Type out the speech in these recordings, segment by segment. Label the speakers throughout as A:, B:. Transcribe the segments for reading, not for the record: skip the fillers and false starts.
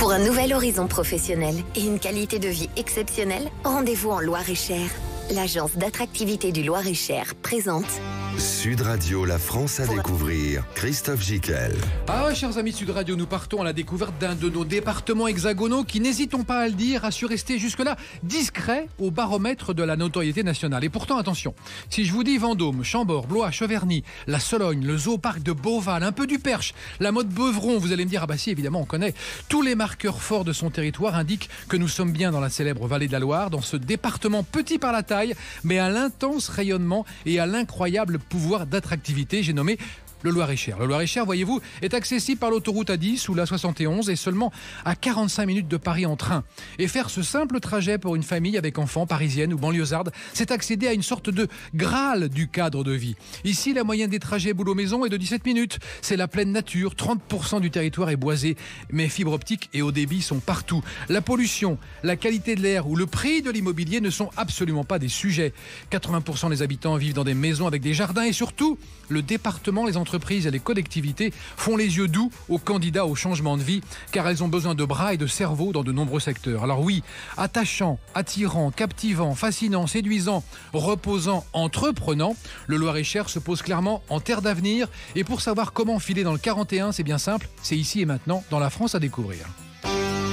A: Pour un nouvel horizon professionnel et une qualité de vie exceptionnelle, rendez-vous en Loir-et-Cher. L'agence d'attractivité du Loir-et-Cher présente
B: Sud Radio, la France à découvrir. Christophe Gicquel.
C: Ah, chers amis de Sud Radio, nous partons à la découverte d'un de nos départements hexagonaux qui, n'hésitons pas à le dire, a su rester jusque-là discret au baromètre de la notoriété nationale. Et pourtant, attention, si je vous dis Vendôme, Chambord, Blois, Cheverny, la Sologne, le zooparc de Beauval, un peu du Perche, la Motte Beuvron, vous allez me dire, ah bah si, évidemment, on connaît. Tous les marqueurs forts de son territoire indiquent que nous sommes bien dans la célèbre vallée de la Loire, dans ce département petit par la taille, mais à l'intense rayonnement et à l'incroyable pouvoir d'attractivité, j'ai nommé le Loir-et-Cher. Le Loir-et-Cher, voyez-vous, est accessible par l'autoroute A10 ou la 71 et seulement à 45 minutes de Paris en train. Et faire ce simple trajet pour une famille avec enfants, parisienne ou banlieusarde, c'est accéder à une sorte de Graal du cadre de vie. Ici, la moyenne des trajets boulot-maison est de 17 minutes. C'est la pleine nature, 30% du territoire est boisé, mais fibre optique et haut débit sont partout. La pollution, la qualité de l'air ou le prix de l'immobilier ne sont absolument pas des sujets. 80% des habitants vivent dans des maisons avec des jardins et surtout, le département, les entreprises et les collectivités font les yeux doux aux candidats au changement de vie car elles ont besoin de bras et de cerveau dans de nombreux secteurs. Alors oui, attachant, attirant, captivant, fascinant, séduisant, reposant, entreprenant, le Loir-et-Cher se pose clairement en terre d'avenir et pour savoir comment filer dans le 41, c'est bien simple, c'est ici et maintenant dans la France à découvrir.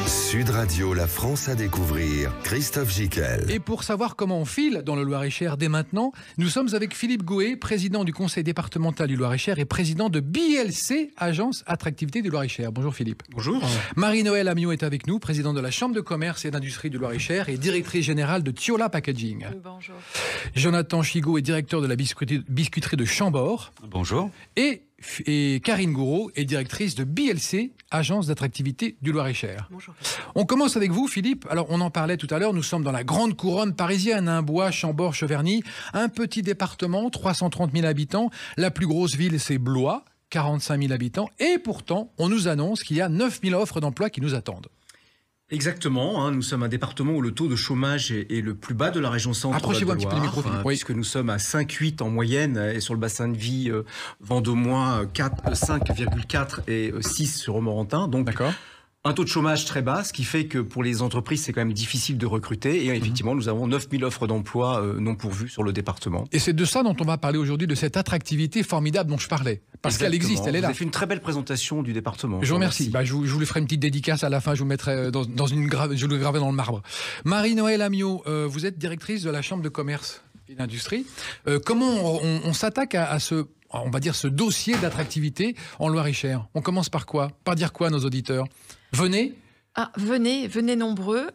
B: Sud Radio, la France à découvrir. Christophe Gicquel.
C: Et pour savoir comment on file dans le Loir-et-Cher dès maintenant, nous sommes avec Philippe Gouet, président du conseil départemental du Loir-et-Cher et président de BLC, Agence Attractivité du Loir-et-Cher. Bonjour Philippe.
D: Bonjour.
C: Marie-Noëlle Amiot est avec nous, présidente de la Chambre de commerce et d'industrie du Loir-et-Cher et directrice générale de Thiola Packaging.
E: Bonjour.
C: Jonathan Chigot est directeur de la biscuiterie de Chambord.
D: Bonjour.
C: Et Karine Gouraud est directrice de BLC, Agence d'attractivité du Loir-et-Cher.
E: Bonjour.
C: On commence avec vous, Philippe. Alors, on en parlait tout à l'heure, nous sommes dans la grande couronne parisienne, Bois, Chambord, Cheverny, un petit département, 330 000 habitants. La plus grosse ville, c'est Blois, 45 000 habitants. Et pourtant, on nous annonce qu'il y a 9 000 offres d'emploi qui nous attendent.
D: Exactement, nous sommes un département où le taux de chômage est le plus bas de la région centre de Loire.
C: Approchez-vous un petit peu du micro, Philippe. Oui.
D: Puisque nous sommes à 5,8 en moyenne et sur le bassin de vie vendômois 5,4 et 6 sur Romorantin. Donc,
C: d'accord.
D: Un taux de chômage très bas, ce qui fait que pour les entreprises, c'est quand même difficile de recruter. Et effectivement, nous avons 9 000 offres d'emploi non pourvues sur le département.
C: Et c'est de ça dont on va parler aujourd'hui, de cette attractivité formidable dont je parlais. Parce qu'elle existe, elle est là.
D: Vous avez fait une très belle présentation du département.
C: Je vous remercie. Je vous ferai une petite dédicace à la fin, je vous mettrai je le graverai dans le marbre. Marie-Noëlle Amiot, vous êtes directrice de la Chambre de commerce et d'industrie. Comment on s'attaque à on va dire ce dossier d'attractivité en Loir-et-Cher? On commence par quoi? Par dire quoi à nos auditeurs? Venez.
E: Venez nombreux.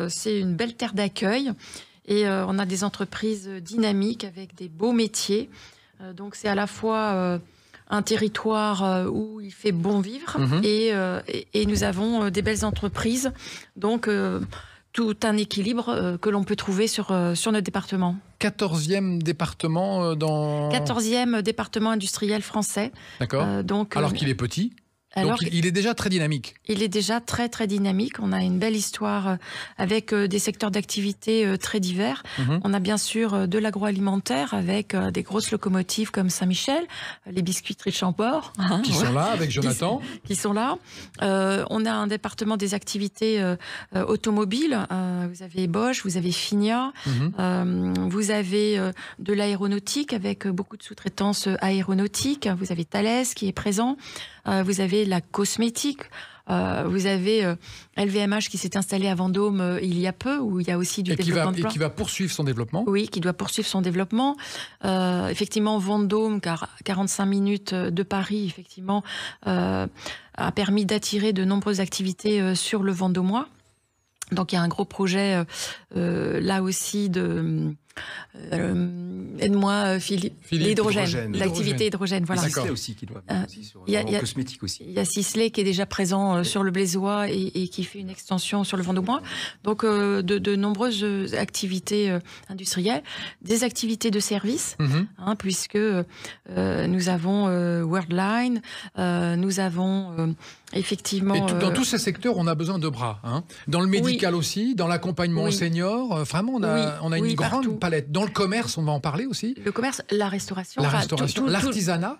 E: C'est une belle terre d'accueil et on a des entreprises dynamiques avec des beaux métiers. Donc c'est à la fois un territoire où il fait bon vivre et nous avons des belles entreprises. Donc tout un équilibre que l'on peut trouver sur notre département.
C: 14e département
E: 14e département industriel français.
C: D'accord. Alors qu'il est petit. Donc il est déjà très dynamique.
E: Il est déjà très très dynamique. On a une belle histoire avec des secteurs d'activité très divers. On a bien sûr de l'agroalimentaire avec des grosses locomotives comme Saint-Michel, les biscuiteries de Chambord.
C: Qui sont là avec Jonathan.
E: Qui sont là. On a un département des activités automobiles. Vous avez Bosch, vous avez Finia, vous avez de l'aéronautique avec beaucoup de sous-traitance aéronautique. Vous avez Thales qui est présent. Vous avez la cosmétique, vous avez LVMH qui s'est installé à Vendôme il y a peu, où il y a aussi du développement de plan.
C: Et qui va poursuivre son développement.
E: Oui, qui doit poursuivre son développement. Effectivement, Vendôme, car 45 minutes de Paris, effectivement, a permis d'attirer de nombreuses activités sur le Vendômois. Donc il y a un gros projet là aussi de... aide-moi Philippe. L'hydrogène, l'activité hydrogène. Voilà.
D: Il y a Sisley aussi qui doit
E: il y a
D: cosmétique aussi.
E: Il y a Sisley qui est déjà présent sur le Blésois et qui fait une extension sur le Vendômois. Donc de nombreuses activités industrielles, des activités de service, puisque nous avons Worldline, nous avons effectivement.
C: Et dans tous ces secteurs, on a besoin de bras. Dans le médical aussi, dans l'accompagnement senior, vraiment on a une grande
E: partout.
C: Palette. Dans le commerce, on va en parler aussi.
E: Le commerce, la restauration.
C: L'artisanat.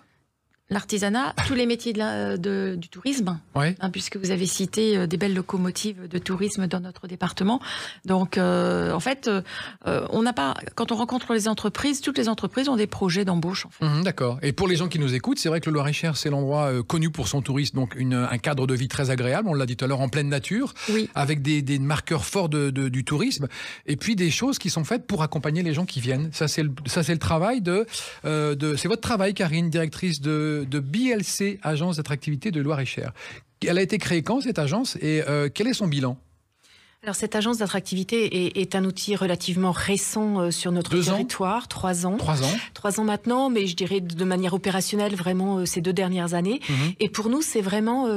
E: l'artisanat, tous les métiers du tourisme,
C: Ouais.
E: Puisque vous avez cité des belles locomotives de tourisme dans notre département. Donc, en fait, on n'a pas, quand on rencontre les entreprises, toutes les entreprises ont des projets d'embauche. En fait.
C: D'accord. Et pour les gens qui nous écoutent, c'est vrai que le Loir-et-Cher, c'est l'endroit connu pour son tourisme, donc un cadre de vie très agréable, on l'a dit tout à l'heure, en pleine nature,
E: Oui.
C: avec des marqueurs forts du tourisme, et puis des choses qui sont faites pour accompagner les gens qui viennent. Ça, c'est le travail c'est votre travail, Karine, directrice de BLC, Agence d'attractivité de Loir-et-Cher. Elle a été créée quand, cette agence, et quel est son bilan ?
F: Alors, cette agence d'attractivité est un outil relativement récent sur notre
C: 2 ans.
F: territoire, 3 ans.
C: 3 ans.
F: 3 ans maintenant, mais je dirais de manière opérationnelle vraiment ces 2 dernières années. Et pour nous, c'est vraiment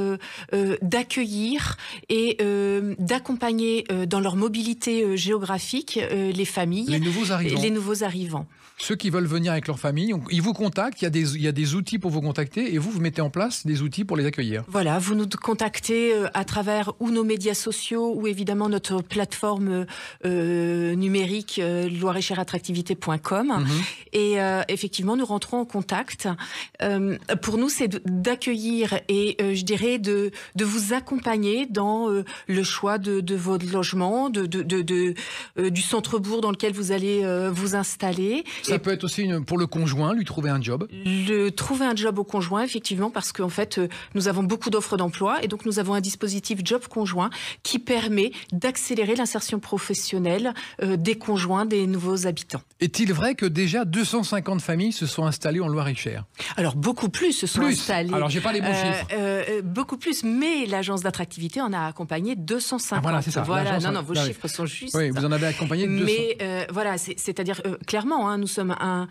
F: d'accueillir et d'accompagner dans leur mobilité géographique les familles.
C: Les nouveaux arrivants.
F: Les nouveaux arrivants.
C: Ceux qui veulent venir avec leur famille, ils vous contactent, il y a des outils pour vous contacter, et vous mettez en place des outils pour les accueillir.
F: Voilà, vous nous contactez à travers ou nos médias sociaux ou évidemment notre plateforme numérique loirecherattractivité.com et effectivement nous rentrons en contact. Pour nous, c'est d'accueillir et je dirais de vous accompagner dans le choix de votre logement, du centre-bourg dans lequel vous allez vous installer.
C: Ça peut être aussi pour le conjoint, lui trouver un job.
F: Trouver un job au conjoint, effectivement, parce qu'en fait, nous avons beaucoup d'offres d'emploi et donc nous avons un dispositif job conjoint qui permet d'accélérer l'insertion professionnelle des conjoints des nouveaux habitants.
C: Est-il vrai que déjà 250 familles se sont installées en Loir-et-Cher ?
F: Alors, beaucoup plus se sont installés.
C: Alors, j'ai pas les bons chiffres.
F: Beaucoup plus, mais l'agence d'attractivité en a accompagné 250.
C: Ah, voilà, c'est ça.
F: Voilà,
C: non,
F: vos chiffres sont justes.
C: Oui, vous en avez accompagné 200.
F: Mais voilà, c'est-à-dire, clairement, nous sommes un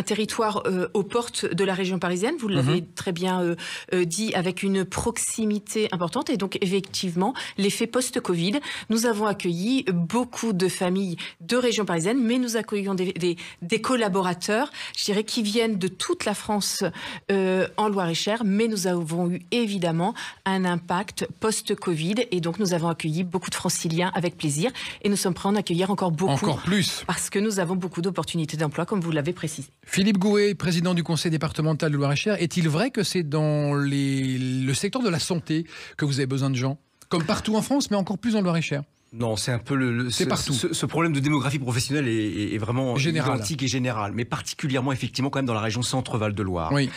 F: territoire aux portes de la région parisienne, vous l'avez très bien dit, avec une proximité importante. Et donc, effectivement, l'effet post-Covid, nous avons accueilli beaucoup de familles de région parisienne, mais nous accueillons des collaborateurs, je dirais, qui viennent de toute la France en Loir-et-Cher, mais nous avons eu évidemment un impact post-Covid, et donc nous avons accueilli beaucoup de franciliens avec plaisir, et nous sommes prêts à en accueillir encore beaucoup.
C: Encore plus.
F: Parce que nous avons beaucoup d'opportunités d'emploi, comme vous l'avez précisé.
C: Philippe Gouet, président du conseil départemental de Loir-et-Cher, est-il vrai que c'est dans le secteur de la santé que vous avez besoin de gens ? Comme partout en France, mais encore plus en Loir-et-Cher.
D: Non, c'est un peu
C: c'est partout.
D: Ce problème de démographie professionnelle est vraiment
C: Général.
D: identique et général, mais particulièrement effectivement quand même dans la région Centre-Val de Loire.
C: Oui.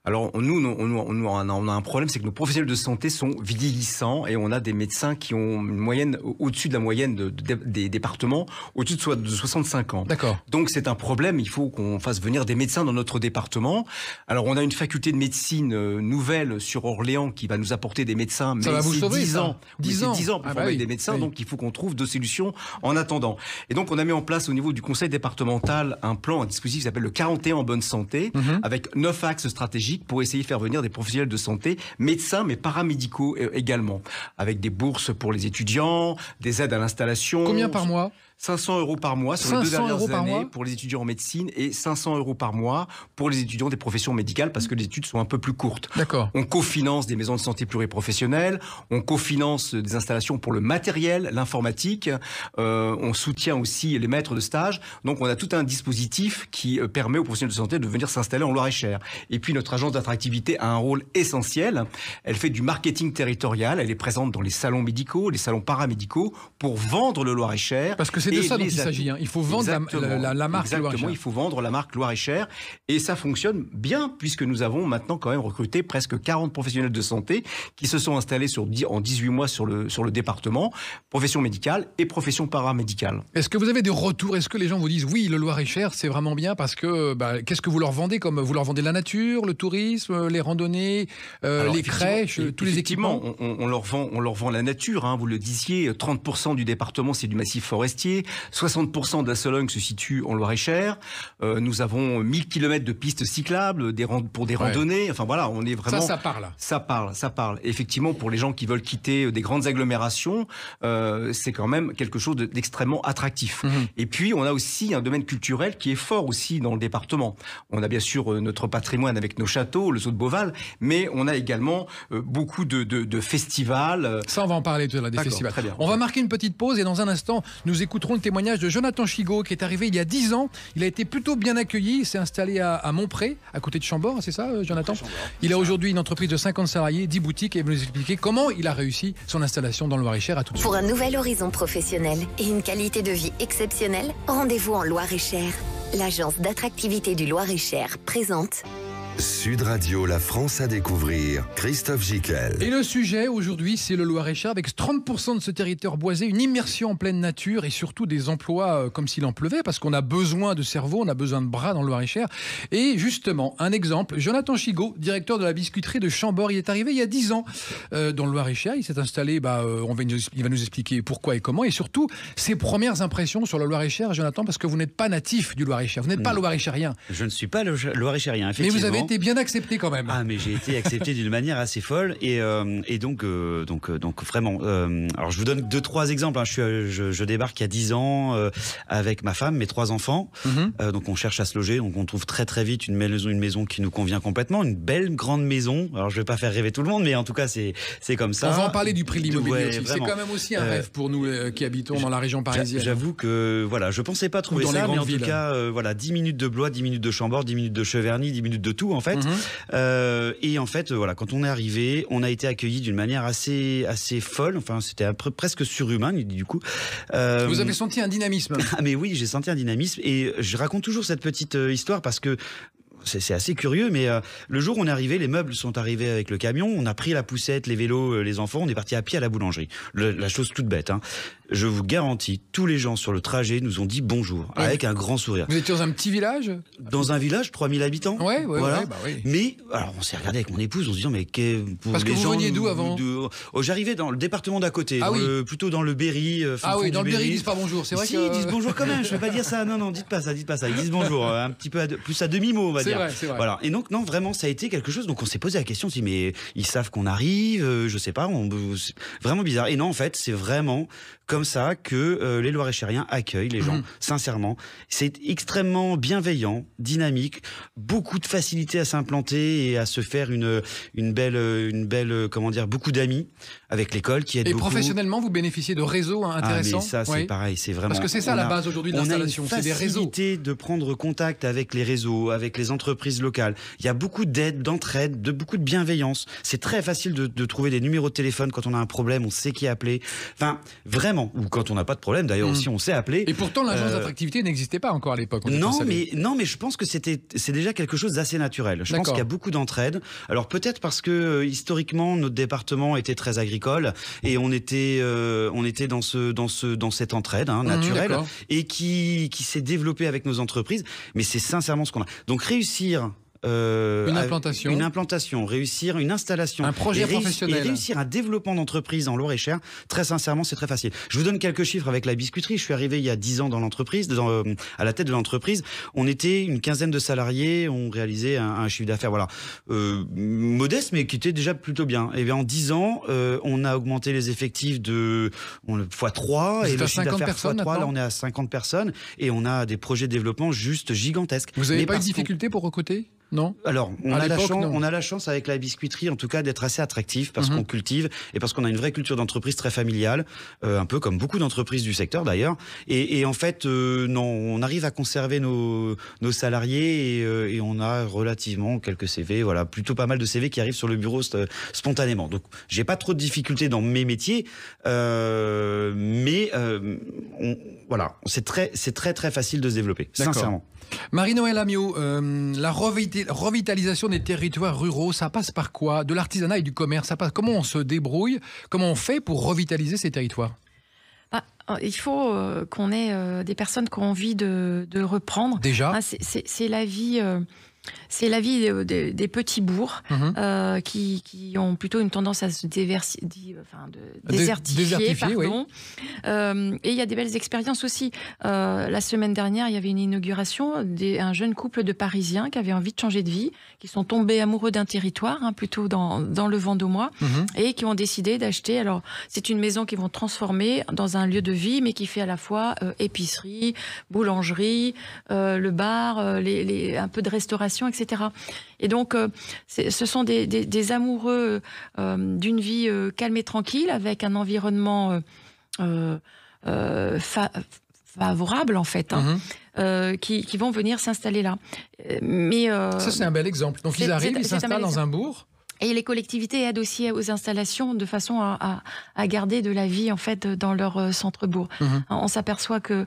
D: Alors nous, on a un problème, c'est que nos professionnels de santé sont vieillissants et on a des médecins qui ont une moyenne au-dessus de la moyenne des départements, au-dessus de 65 ans.
C: D'accord.
D: Donc c'est un problème, il faut qu'on fasse venir des médecins dans notre département. Alors on a une faculté de médecine nouvelle sur Orléans qui va nous apporter des médecins, mais
C: ça va vous
D: c'est
C: sauver,
D: 10 ans.
C: 10 ans.
D: 10 ans pour former des médecins, donc il faut qu'on trouve 2 solutions en attendant. Et donc on a mis en place au niveau du conseil départemental un dispositif qui s'appelle le 41 en bonne santé, avec 9 axes stratégiques pour essayer de faire venir des professionnels de santé, médecins mais paramédicaux également, avec des bourses pour les étudiants, des aides à l'installation.
C: Combien par mois ?
D: 500 € par mois sur les 2 dernières années pour les étudiants en médecine et 500 € par mois pour les étudiants des professions médicales parce que les études sont un peu plus courtes.
C: D'accord.
D: On cofinance des maisons de santé pluriprofessionnelles, on cofinance des installations pour le matériel, l'informatique, on soutient aussi les maîtres de stage. Donc on a tout un dispositif qui permet aux professionnels de santé de venir s'installer en Loir-et-Cher. Et puis notre agence d'attractivité a un rôle essentiel. Elle fait du marketing territorial, elle est présente dans les salons médicaux, les salons paramédicaux pour vendre le Loir-et-Cher.
C: Parce que c'est de ça dont il s'agit. Il faut vendre la marque Loir-et-Cher.
D: Exactement, il faut vendre la marque Loir-et-Cher. Et ça fonctionne bien puisque nous avons maintenant quand même recruté presque 40 professionnels de santé qui se sont installés en 18 mois sur le département, profession médicale et profession paramédicale.
C: Est-ce que vous avez des retours ? Est-ce que les gens vous disent oui, le Loir-et-Cher, c'est vraiment bien parce que qu'est-ce que vous leur vendez ? Comme vous leur vendez la nature, le tourisme, les randonnées, les crèches, tous les équipements.
D: On leur vend la nature. Vous le disiez, 30% du département c'est du massif forestier. 60% de la Sologne se situe en Loir-et-Cher. Nous avons 1000 km de pistes cyclables pour des randonnées. Enfin voilà, on est vraiment...
C: Ça parle.
D: Ça parle. Effectivement, pour les gens qui veulent quitter des grandes agglomérations, c'est quand même quelque chose d'extrêmement attractif. Et puis, on a aussi un domaine culturel qui est fort aussi dans le département. On a bien sûr notre patrimoine avec nos châteaux, le Saut de Beauval, mais on a également beaucoup de festivals.
C: Ça, on va en parler tout à l'heure des festivals.
D: Très bien.
C: On va marquer une petite pause et dans un instant, nous écoutons écouterons le témoignage de Jonathan Chigot qui est arrivé il y a 10 ans. Il a été plutôt bien accueilli. Il s'est installé à Montpré, à côté de Chambord, c'est ça, Jonathan? Il a aujourd'hui une entreprise de 50 salariés, 10 boutiques et il va nous expliquer comment il a réussi son installation dans le Loir-et-Cher. À tout de suite.
A: Pour un nouvel horizon professionnel et une qualité de vie exceptionnelle, rendez-vous en Loir-et-Cher. L'agence d'attractivité du Loir-et-Cher présente
B: Sud Radio, la France à découvrir. Christophe Gicquel.
C: Et le sujet aujourd'hui, c'est le Loir-et-Cher avec 30% de ce territoire boisé, une immersion en pleine nature et surtout des emplois comme s'il en pleuvait parce qu'on a besoin de cerveau, on a besoin de bras dans le Loir-et-Cher. Et justement, un exemple, Jonathan Chigot, directeur de la biscuiterie de Chambord, il est arrivé il y a 10 ans dans le Loir-et-Cher. Il s'est installé, il va nous expliquer pourquoi et comment et surtout ses premières impressions sur le Loir-et-Cher, Jonathan, parce que vous n'êtes pas natif du Loir-et-Cher, vous n'êtes pas Loir-et-Cherien.
G: Je ne suis pas Loir-et-cherien, effectivement.
C: Mais vous avez été bien accepté quand même.
G: Ah, mais j'ai été accepté d'une manière assez folle et donc vraiment. Alors je vous donne 2-3 exemples. Hein. Je débarque il y a 10 ans avec ma femme, mes 3 enfants. Donc on cherche à se loger, donc on trouve très très vite une maison qui nous convient complètement, une belle grande maison. Alors je vais pas faire rêver tout le monde, mais en tout cas c'est comme ça.
C: On va en parler du prix de l'immobilier aussi. C'est
G: vraiment.
C: Quand même aussi un rêve pour nous qui habitons dans la région parisienne.
G: J'avoue que voilà, je pensais pas trouver ça, mais en tout cas voilà, 10 minutes de Blois, 10 minutes de Chambord, 10 minutes de Cheverny, 10 minutes de tout en fait. Et en fait, voilà, quand on est arrivé, on a été accueillis d'une manière assez folle. Enfin, c'était presque surhumain, du coup.
C: Vous avez senti un dynamisme.
G: Ah, mais oui, j'ai senti un dynamisme. Et je raconte toujours cette petite histoire parce que c'est assez curieux, mais le jour où on est arrivé, les meubles sont arrivés avec le camion, on a pris la poussette, les vélos, les enfants, on est parti à pied à la boulangerie. La chose toute bête, hein. Je vous garantis, tous les gens sur le trajet nous ont dit bonjour, avec un grand sourire.
C: Vous étiez dans un petit village?
G: Dans un village, 3000 habitants.
C: Ouais,
G: voilà.
C: Bah oui.
G: Mais, alors on s'est regardé avec mon épouse, en se disant, mais
C: parce que vous veniez d'où avant?
G: J'arrivais dans le département d'à côté, plutôt dans le Berry.
C: Ah oui, dans le Berry, ils disent pas bonjour, c'est vrai
G: que... Si, ils disent bonjour quand même, je ne vais pas dire ça, non, dites pas ça. Ils disent bonjour, un petit peu plus à demi-mot, on va dire.
C: C'est vrai.
G: Voilà. Et donc, non, vraiment, ça a été quelque chose, donc on s'est posé la question, on s'est dit, mais ils savent qu'on arrive, je sais pas, vraiment bizarre. Et non, en fait, c'est vraiment comme ça que les Loir-et-Chériens accueillent les gens, sincèrement. C'est extrêmement bienveillant, dynamique, beaucoup de facilité à s'implanter et à se faire une belle, comment dire, beaucoup d'amis avec l'école qui aide beaucoup.
C: Et professionnellement, vous bénéficiez de réseaux intéressants?
G: Ah, mais ça, c'est pareil, c'est vraiment...
C: Parce que c'est ça la base aujourd'hui de l'installation, c'est des réseaux.
G: On a une facilité de prendre contact avec les réseaux, avec les entreprises locales. Il y a beaucoup d'aide, d'entraide, beaucoup de bienveillance. C'est très facile de trouver des numéros de téléphone quand on a un problème, on sait qui appeler. Enfin, vraiment. Ou quand on n'a pas de problème, d'ailleurs aussi, on sait appeler.
C: Et pourtant, l'agence d'attractivité n'existait pas encore à l'époque.
G: Non, mais je pense que c'est déjà quelque chose d'assez naturel. Je pense qu'il y a beaucoup d'entraide. Alors peut-être parce que historiquement, notre département était très agricole et on était dans cette entraide naturelle et qui s'est développée avec nos entreprises. Mais c'est sincèrement ce qu'on a. Donc réussir
C: une implantation,
G: réussir une installation,
C: un projet professionnel,
G: et réussir un développement d'entreprise en Loir-et-Cher, très sincèrement, c'est très facile. Je vous donne quelques chiffres avec la biscuiterie. Je suis arrivé il y a 10 ans dans l'entreprise, à la tête de l'entreprise. On était une quinzaine de salariés, on réalisait un chiffre d'affaires, modeste, mais qui était déjà plutôt bien. Et bien en 10 ans, on a augmenté les effectifs de x3 et le chiffre d'affaires x3. Là, on est à 50 personnes et on a des projets de développement juste gigantesques.
C: Vous n'avez pas eu de difficulté pour recruter? Non.
G: Alors, on a la chance avec la biscuiterie, en tout cas, d'être assez attractif parce qu'on cultive et parce qu'on a une vraie culture d'entreprise très familiale, un peu comme beaucoup d'entreprises du secteur d'ailleurs. Et en fait, non, on arrive à conserver nos salariés et on a relativement quelques CV, plutôt pas mal de CV qui arrivent sur le bureau spontanément. Donc, j'ai pas trop de difficultés dans mes métiers, mais c'est très très facile de se développer, sincèrement.
C: Marie-Noëlle Amiot, la revitalisation des territoires ruraux, ça passe par quoi? De l'artisanat et du commerce, ça passe. Comment on se débrouille? Comment on fait pour revitaliser ces territoires?
E: Il faut qu'on ait des personnes qui ont envie de reprendre.
C: Déjà,
E: c'est la vie. C'est la vie des petits bourgs qui ont plutôt une tendance à se désertifier. Pardon. Et il y a des belles expériences aussi. La semaine dernière, il y avait une inauguration un jeune couple de Parisiens qui avaient envie de changer de vie, qui sont tombés amoureux d'un territoire, plutôt dans le Vendômois, et qui ont décidé d'acheter. Alors, c'est une maison qu'ils vont transformer dans un lieu de vie, mais qui fait à la fois épicerie, boulangerie, le bar, un peu de restauration, etc. Et donc, ce sont des amoureux d'une vie calme et tranquille, avec un environnement favorables en fait, qui vont venir s'installer là. Mais
C: ça c'est un bel exemple. Donc ils arrivent, ils s'installent dans un bourg.
E: Et les collectivités aident aussi aux installations de façon à garder de la vie en fait dans leur centre-bourg. On s'aperçoit que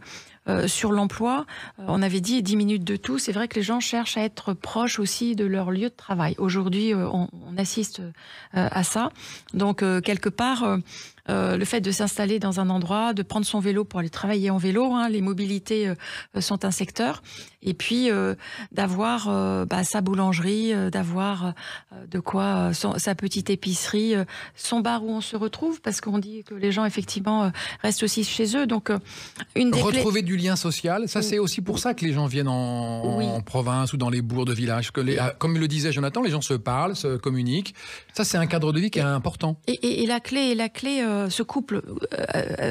E: sur l'emploi, on avait dit 10 minutes de tout. C'est vrai que les gens cherchent à être proches aussi de leur lieu de travail. Aujourd'hui, on assiste à ça. Donc, quelque part, le fait de s'installer dans un endroit, de prendre son vélo pour aller travailler en vélo, les mobilités sont un secteur. Et puis, d'avoir sa boulangerie, d'avoir de quoi sa petite épicerie, son bar où on se retrouve, parce qu'on dit que les gens, effectivement, restent aussi chez eux. Donc, une des
C: retrouver du lien social, ça c'est aussi pour ça que les gens viennent en province ou dans les bourgs de villages. Comme le disait Jonathan, les gens se parlent, se communiquent. Ça c'est un cadre de vie qui est important.
E: Et la clé, ce couple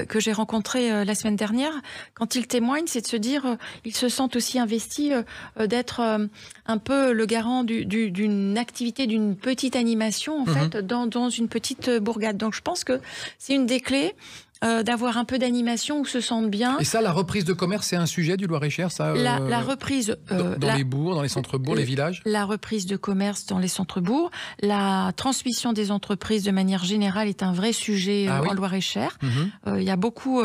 E: que j'ai rencontré la semaine dernière, quand ils témoignent, c'est de se dire, ils se sentent aussi investis, d'être un peu le garant d'une activité, d'une petite animation en fait, dans une petite bourgade. Donc je pense que c'est une des clés. D'avoir un peu d'animation où se sentent bien.
C: Et ça, la reprise de commerce, c'est un sujet du Loir-et-Cher, ça
E: la reprise...
C: dans les bourgs, dans les centres-bourgs, les villages.
E: La reprise de commerce dans les centres-bourgs. La transmission des entreprises de manière générale est un vrai sujet en Loir-et-Cher. Il y a beaucoup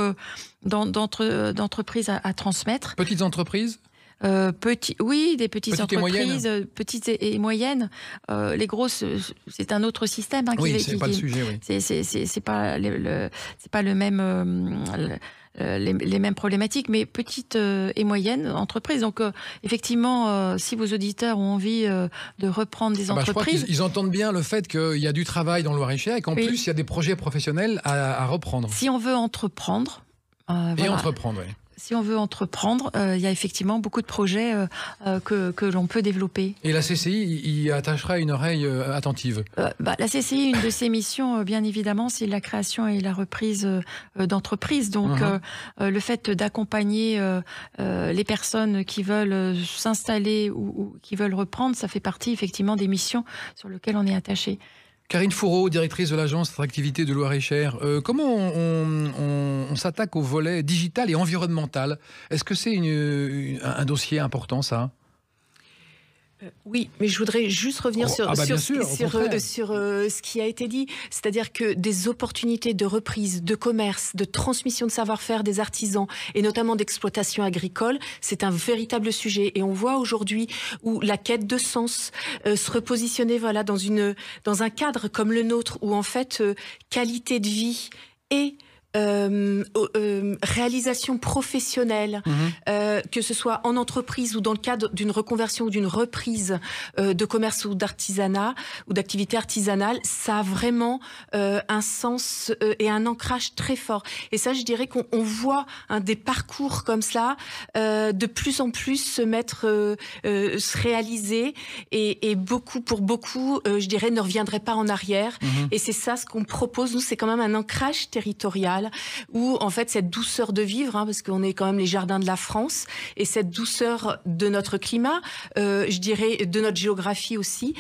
E: d'entreprises à transmettre.
C: Petites entreprises ?
E: Des petites entreprises, petites et moyennes. Les grosses, c'est un autre système.
C: C'est pas le sujet. Oui.
E: C'est pas le même. Les mêmes problématiques, mais petites et moyennes entreprises. Donc, effectivement, si vos auditeurs ont envie de reprendre des entreprises...
C: Je crois qu'ils entendent bien le fait qu'il y a du travail dans le Loir-et-Cher et qu'en plus, il y a des projets professionnels à reprendre.
E: Si on veut entreprendre...
C: entreprendre, oui.
E: Si on veut entreprendre, il y a effectivement beaucoup de projets que l'on peut développer.
C: Et la CCI y attachera une oreille attentive.
E: La CCI, une de ses missions, bien évidemment, c'est la création et la reprise d'entreprises. Donc, le fait d'accompagner les personnes qui veulent s'installer ou qui veulent reprendre, ça fait partie effectivement des missions sur lesquelles on est attaché.
C: Karine Fourreau, directrice de l'agence Attractivité de Loir-et-Cher. Comment on s'attaque au volet digital et environnemental ? Est-ce que c'est un dossier important, ça ?
F: Oui, mais je voudrais juste revenir sur ce qui a été dit. C'est-à-dire que des opportunités de reprise, de commerce, de transmission de savoir-faire des artisans et notamment d'exploitation agricole, c'est un véritable sujet. Et on voit aujourd'hui où la quête de sens se repositionner dans un cadre comme le nôtre où en fait qualité de vie et réalisation professionnelle, que ce soit en entreprise ou dans le cadre d'une reconversion ou d'une reprise de commerce ou d'artisanat ou d'activité artisanale, ça a vraiment un sens et un ancrage très fort. Et ça, je dirais qu'on voit des parcours comme ça de plus en plus se réaliser et pour beaucoup, je dirais, ne reviendrait pas en arrière. Et c'est ça ce qu'on propose. Nous, c'est quand même un ancrage territorial où en fait cette douceur de vivre, parce qu'on est quand même les jardins de la France, et cette douceur de notre climat, je dirais de notre géographie aussi,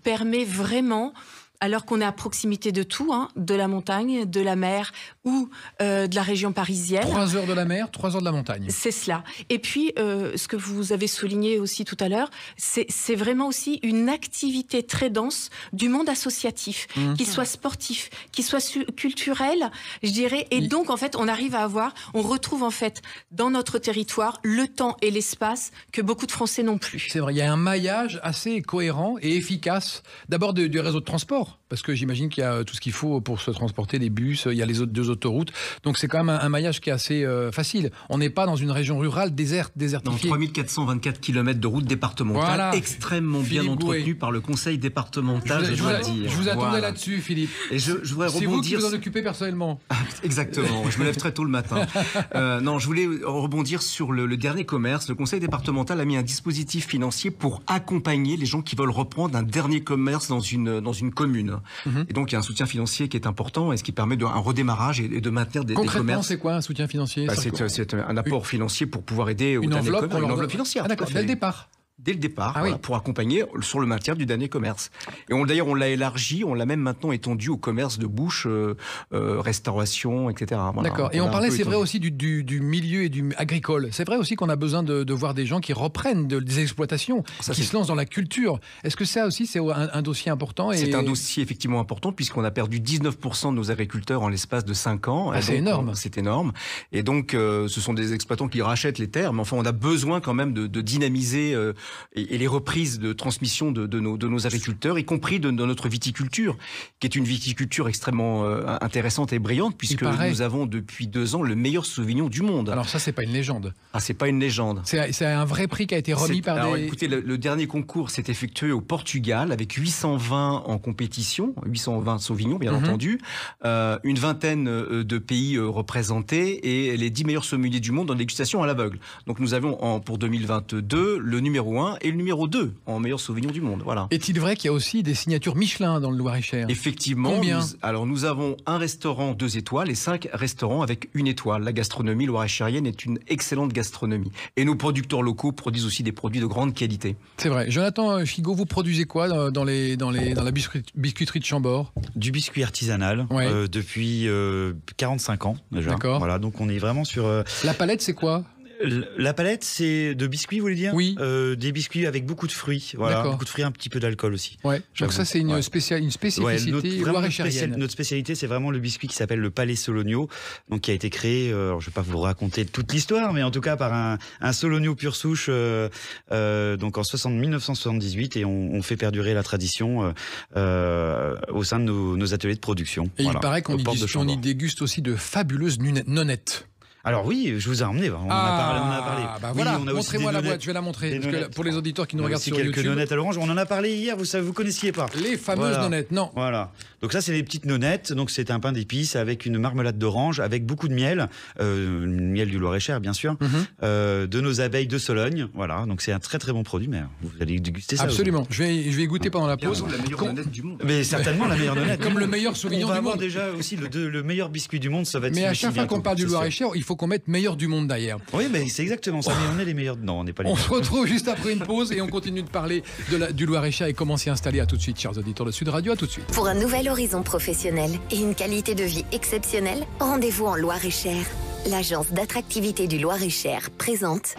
F: permet vraiment, alors qu'on est à proximité de tout, de la montagne, de la mer ou de la région parisienne.
C: 3 heures de la mer, 3 heures de la montagne.
F: C'est cela. Et puis, ce que vous avez souligné aussi tout à l'heure, c'est vraiment aussi une activité très dense du monde associatif, qu'il soit sportif, qu'il soit culturel, je dirais. Et donc, en fait, on retrouve en fait dans notre territoire le temps et l'espace que beaucoup de Français n'ont plus.
C: C'est vrai, il y a un maillage assez cohérent et efficace. D'abord du réseau de transport, parce que j'imagine qu'il y a tout ce qu'il faut pour se transporter, des bus, il y a les deux autoroutes. Donc c'est quand même un maillage qui est assez facile. On n'est pas dans une région rurale désertifiée.
D: Dans 3424 km de route départementale, extrêmement bien entretenue par le conseil départemental.
C: Je vous attendais là-dessus, Philippe.
D: Et je voudrais rebondir.
C: C'est vous qui vous en occupez personnellement.
D: Exactement, je me lève très tôt le matin. Je voulais rebondir sur le dernier commerce. Le conseil départemental a mis un dispositif financier pour accompagner les gens qui veulent reprendre un dernier commerce dans une commune. Et donc, il y a un soutien financier qui est important et ce qui permet un redémarrage et de maintenir des commerces.
C: Concrètement, c'est quoi un soutien financier ?
D: C'est un apport financier pour pouvoir aider au
C: une
D: dernier
C: enveloppe,
D: commerce. Une enveloppe financière.
C: Ah, d'accord, dès le départ.
D: dès le départ,
C: Ah
D: voilà,
C: oui.
D: pour accompagner sur le maintien du dernier commerce. Et d'ailleurs, on l'a élargi, on l'a même maintenant étendu au commerce de bouche, restauration, etc. Voilà.
C: D'accord. Et
D: l'a
C: on
D: un
C: parlait,
D: peu
C: c'est vrai
D: étendu.
C: aussi du milieu et du agricole. C'est vrai aussi qu'on a besoin de voir des gens qui reprennent des exploitations,
D: Ça,
C: qui
D: c'est-
C: se lancent dans la culture. Est-ce que ça aussi, c'est un dossier important
D: C'est un dossier effectivement important puisqu'on a perdu 19% de nos agriculteurs en l'espace de 5 ans.
C: Ah,
D: Et
C: c'est
D: donc,
C: énorme.
D: C'est énorme. Et donc, ce sont des exploitants qui rachètent les terres, mais enfin, on a besoin quand même de dynamiser et les reprises de transmission de nos agriculteurs, y compris de notre viticulture, qui est une viticulture extrêmement intéressante et brillante, puisque
C: paraît.
D: nous avons depuis 2 ans le meilleur Sauvignon du monde.
C: Alors ça, c'est pas une légende.
D: Ah, c'est pas une légende.
C: C'est un vrai prix qui a été remis par
D: Alors,
C: des...
D: écoutez, le dernier concours s'est effectué au Portugal avec 800 vins en compétition, 800 vins Sauvignon bien entendu, une vingtaine de pays représentés et les 10 meilleurs sommeliers du monde en dégustation à l'aveugle. Donc nous avons pour 2022 le numéro 1 et le numéro 2 en meilleur Sauvignon du monde. Voilà.
C: Est-il vrai qu'il y a aussi des signatures Michelin dans le Loir-et-Cher?
D: Effectivement.
C: Combien?
D: Nous avons un restaurant 2 étoiles et 5 restaurants avec 1 étoile. La gastronomie loir-et-chérienne est une excellente gastronomie. Et nos producteurs locaux produisent aussi des produits de grande qualité.
C: C'est vrai. Jonathan Chigot, vous produisez quoi dans la biscuiterie de Chambord?
G: Du biscuit artisanal
C: Ouais.
G: depuis 45 ans déjà.
C: D'accord.
G: Voilà, donc on est vraiment sur...
C: La palette, c'est quoi?
G: La palette, c'est de biscuits, vous voulez dire?
C: Oui.
G: Des biscuits avec beaucoup de fruits. Voilà,
C: D'accord.
G: beaucoup de fruits, un petit peu d'alcool aussi.
C: Ouais. Donc
G: J'avoue.
C: ça, c'est une
G: Ouais.
C: spécificité
G: Vraiment,
C: loir-et-chérienne.
G: notre spécialité, c'est vraiment le biscuit qui s'appelle le Palais Sologno, donc qui a été créé, alors je vais pas vous raconter toute l'histoire, mais en tout cas par un Sologno pure souche, donc en 1978, et on fait perdurer la tradition au sein de nos ateliers de production.
C: Et
G: Voilà,
C: il paraît qu'on
G: aux portes de
C: y
G: Chambord.
C: déguste aussi de fabuleuses nonnettes.
G: Alors oui, je vous ai emmené. On en a parlé.
C: Bah
G: Oui,
C: voilà,
G: on a aussi
C: montrez-moi
G: des
C: la
G: nonnettes.
C: boîte, je vais la montrer.
G: Des
C: Parce que
G: nonnettes.
C: pour les auditeurs qui nous
G: On a
C: regardent
G: aussi
C: sur
G: quelques
C: YouTube,
G: nonnettes à l'orange. On en a parlé hier. Vous connaissiez pas.
C: les fameuses
G: Voilà.
C: nonnettes, non.
G: Voilà. Donc ça, c'est des petites nonnettes. Donc c'est un pain d'épices avec une marmelade d'orange, avec beaucoup de miel, miel du Loir-et-Cher, bien sûr, de nos abeilles de Sologne. Voilà. Donc c'est un très très bon produit. Mais vous allez déguster ça.
C: Absolument. Je vais goûter pendant la pause.
D: La meilleure nonnette du monde.
G: Mais certainement la meilleure nonnette.
C: Comme
G: du
C: le
G: monde.
C: meilleur Sauvignon
G: On va
C: du
G: avoir
C: monde.
G: déjà aussi le meilleur biscuit du monde. Ça va être.
C: Mais à
G: ici
C: chaque fois
G: bientôt,
C: qu'on parle du
G: c'est sûr.
C: Loir-et-Cher, il faut qu'on mette meilleur du monde derrière.
G: Oui, mais c'est exactement ça. Mais on est les meilleurs. Non, on n'est pas les
C: On
G: meilleurs.
C: se retrouve juste après une pause et on continue de parler du Loir-et-Cher et comment s'y installer. À tout de suite, chers auditeurs de Sud Radio. À tout de suite.
A: Pour un nouvel horizon professionnel et une qualité de vie exceptionnelle, rendez-vous en Loir-et-Cher. L'agence d'attractivité du Loir-et-Cher présente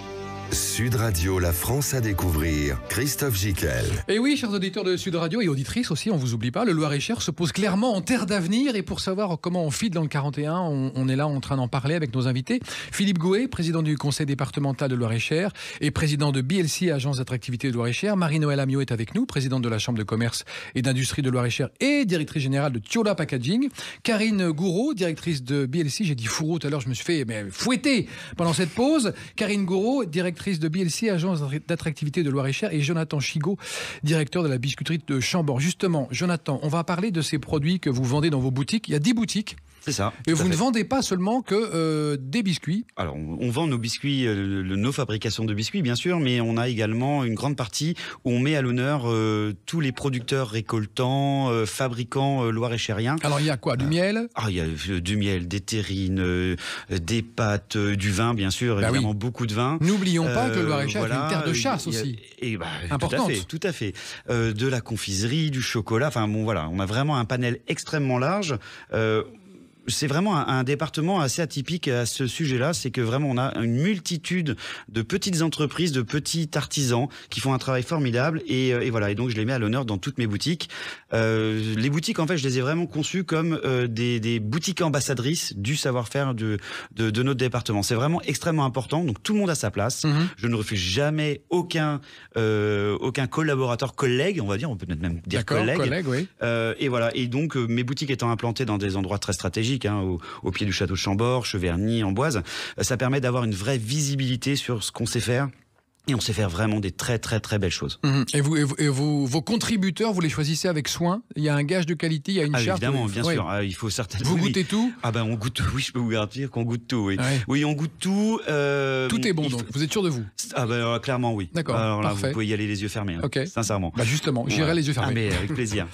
B: Sud Radio, la France à découvrir. Christophe Gickel.
C: Et oui, chers auditeurs de Sud Radio et auditrices aussi, on vous oublie pas, le Loir-et-Cher se pose clairement en terre d'avenir. Et pour savoir comment on file dans le 41, on est là en train d'en parler avec nos invités. Philippe Gouet, président du conseil départemental de Loir-et-Cher et président de BLC, agence d'attractivité de Loir-et-Cher. Marie-Noël Amiot est avec nous, présidente de la Chambre de commerce et d'industrie de Loir-et-Cher et directrice générale de Thiola Packaging. Karine Gouraud, directrice de BLC. J'ai dit fourreau tout à l'heure, je me suis fait fouetter pendant cette pause. Karine Gouraud, directrice de BLC, agence d'attractivité de Loir-et-Cher, et Jonathan Chigot, directeur de la biscuiterie de Chambord. Justement, Jonathan, on va parler de ces produits que vous vendez dans vos boutiques. Il y a 10 boutiques.
G: C'est ça.
C: Et
G: tout à
C: vous ne
G: fait.
C: vendez pas seulement que des biscuits.
G: Alors, on vend nos biscuits, nos fabrications de biscuits, bien sûr, mais on a également une grande partie où on met à l'honneur tous les producteurs récoltants, fabricants loir-et-chériens.
C: Alors, il y a quoi? Du miel?
G: Ah, il y a du miel, des terrines, des pâtes, du vin, bien sûr,
C: Bah
G: évidemment
C: oui.
G: beaucoup de vin.
C: N'oublions pas que le Loir-et-Cher est
G: voilà,
C: une terre de chasse
G: il y a-
C: aussi.
G: Et
C: Importante.
G: Tout à fait. De la confiserie, du chocolat. Enfin bon, voilà, on a vraiment un panel extrêmement large. C'est vraiment un département assez atypique à ce sujet-là, c'est que vraiment on a une multitude de petites entreprises, de petits artisans qui font un travail formidable et voilà. Et donc je les mets à l'honneur dans toutes mes boutiques. Les boutiques, en fait, je les ai vraiment conçues comme des boutiques ambassadrices du savoir-faire de notre département. C'est vraiment extrêmement important. Donc tout le monde a sa place. Je ne refuse jamais aucun collaborateur, collègue, on va dire, on peut peut-être même dire
C: D'accord, collègue, oui.
G: Et voilà. Et donc, mes boutiques étant implantées dans des endroits très stratégiques, au pied du château de Chambord, Cheverny, Amboise, ça permet d'avoir une vraie visibilité sur ce qu'on sait faire. Et on sait faire vraiment des très très très belles choses.
C: Et vos contributeurs, vous les choisissez avec soin? Il y a un gage de qualité, il y a une charte?
G: Évidemment, bien
C: Oui.
G: sûr. Il faut certainement.
C: Vous
G: oui.
C: goûtez tout?
G: Ah ben on goûte tout. Oui, je peux vous garantir qu'on goûte tout. Oui,
C: Ouais.
G: oui, on goûte tout.
C: Tout est bon,
G: il
C: donc.
G: faut-
C: Vous êtes sûr de vous?
G: Ah ben alors, clairement oui.
C: D'accord,
G: Alors là,
C: parfait.
G: vous pouvez y aller les yeux fermés.
C: Ok.
G: Sincèrement.
C: Bah justement, j'irai
G: Ouais.
C: les yeux fermés.
G: Ah mais avec plaisir.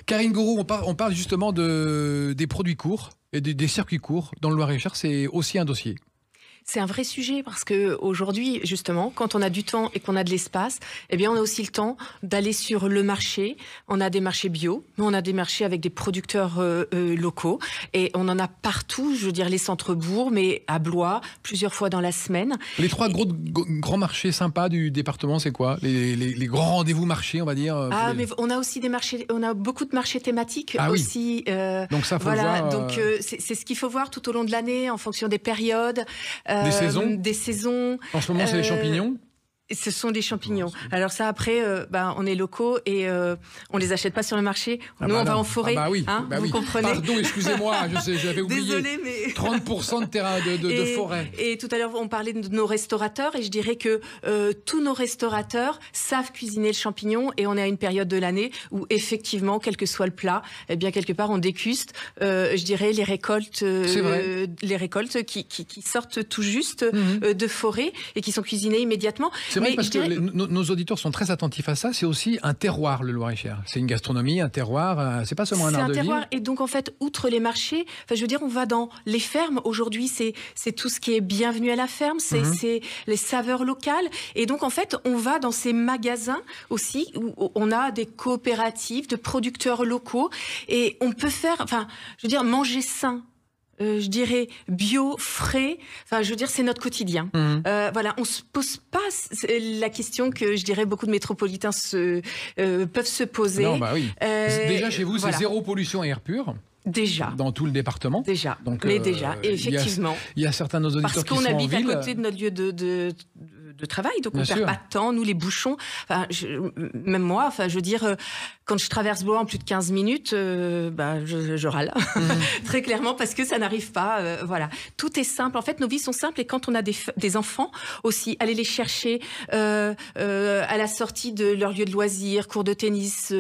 C: Karine Gouraud, on parle justement des produits courts et des circuits courts. Dans le Loir-et-Cher, c'est aussi un dossier.
F: C'est un vrai sujet parce que aujourd'hui, justement, quand on a du temps et qu'on a de l'espace, eh bien, on a aussi le temps d'aller sur le marché. On a des marchés bio, mais on a des marchés avec des producteurs locaux et on en a partout. Je veux dire, les centres-bourgs, mais à Blois, plusieurs fois dans la semaine.
C: Les 3 grands marchés sympas du département, c'est quoi les grands rendez-vous marchés, on va dire.
F: Mais on a aussi des marchés. On a beaucoup de marchés thématiques aussi.
C: Donc ça, faut
F: voilà.
C: le voir.
F: Donc c'est ce qu'il faut voir tout au long de l'année, en fonction des périodes. Des saisons.
C: En ce moment, c'est les champignons.
F: Ce sont des champignons. Alors ça, après, on est locaux et on les achète pas sur le marché. Nous, on va en forêt. Vous comprenez.
C: Pardon, excusez-moi, j'avais oublié.
F: Désolée, mais
C: 30% de terrain de forêt.
F: Et tout à l'heure, on parlait de nos restaurateurs et je dirais que tous nos restaurateurs savent cuisiner le champignon et on est à une période de l'année où effectivement, quel que soit le plat, eh bien quelque part, on déguste. Je dirais les récoltes qui sortent tout juste de forêt et qui sont cuisinées immédiatement.
C: C'est vrai, parce que nos auditeurs sont très attentifs à ça. C'est aussi un terroir, le Loir-et-Cher. C'est une gastronomie, un terroir. C'est pas seulement un art de vivre.
F: C'est un terroir. Et donc, en fait, outre les marchés, je veux dire, on va dans les fermes. Aujourd'hui, c'est tout ce qui est bienvenu à la ferme. C'est les saveurs locales. Et donc, en fait, on va dans ces magasins aussi où on a des coopératives de producteurs locaux. Et on peut faire, je veux dire, manger sain. Je dirais bio, frais. Je veux dire, c'est notre quotidien. Voilà, on se pose pas la question que je dirais beaucoup de métropolitains peuvent se poser.
C: Non, bah oui. Déjà chez vous, c'est zéro pollution à air pur.
F: Déjà.
C: Dans tout le département.
F: Déjà.
C: Donc,
F: déjà. Et effectivement.
C: Il y a certains de nos auditeurs qui sont en ville.
F: Parce qu'on habite à côté de notre lieu de travail, donc on ne perd pas de temps. Nous, les bouchons, même moi, je veux dire, quand je traverse Blois en plus de 15 minutes, je râle. Très clairement, parce que ça n'arrive pas. Voilà. Tout est simple. En fait, nos vies sont simples. Et quand on a des enfants aussi, aller les chercher à la sortie de leur lieu de loisirs, cours de tennis,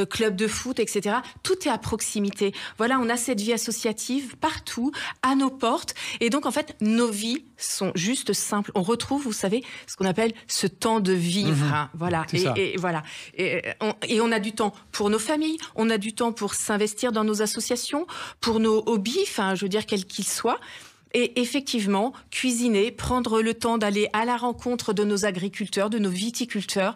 F: club de foot, etc. Tout est à proximité. Voilà, on a cette vie associative partout, à nos portes. Et donc, en fait, nos vies sont juste simples. On retrouve, vous savez, ce qu'on appelle ce temps de vivre. Voilà. Et voilà. Et on a du temps pour nos familles, on a du temps pour s'investir dans nos associations, pour nos hobbies, je veux dire, quels qu'ils soient. Et effectivement, cuisiner, prendre le temps d'aller à la rencontre de nos agriculteurs, de nos viticulteurs,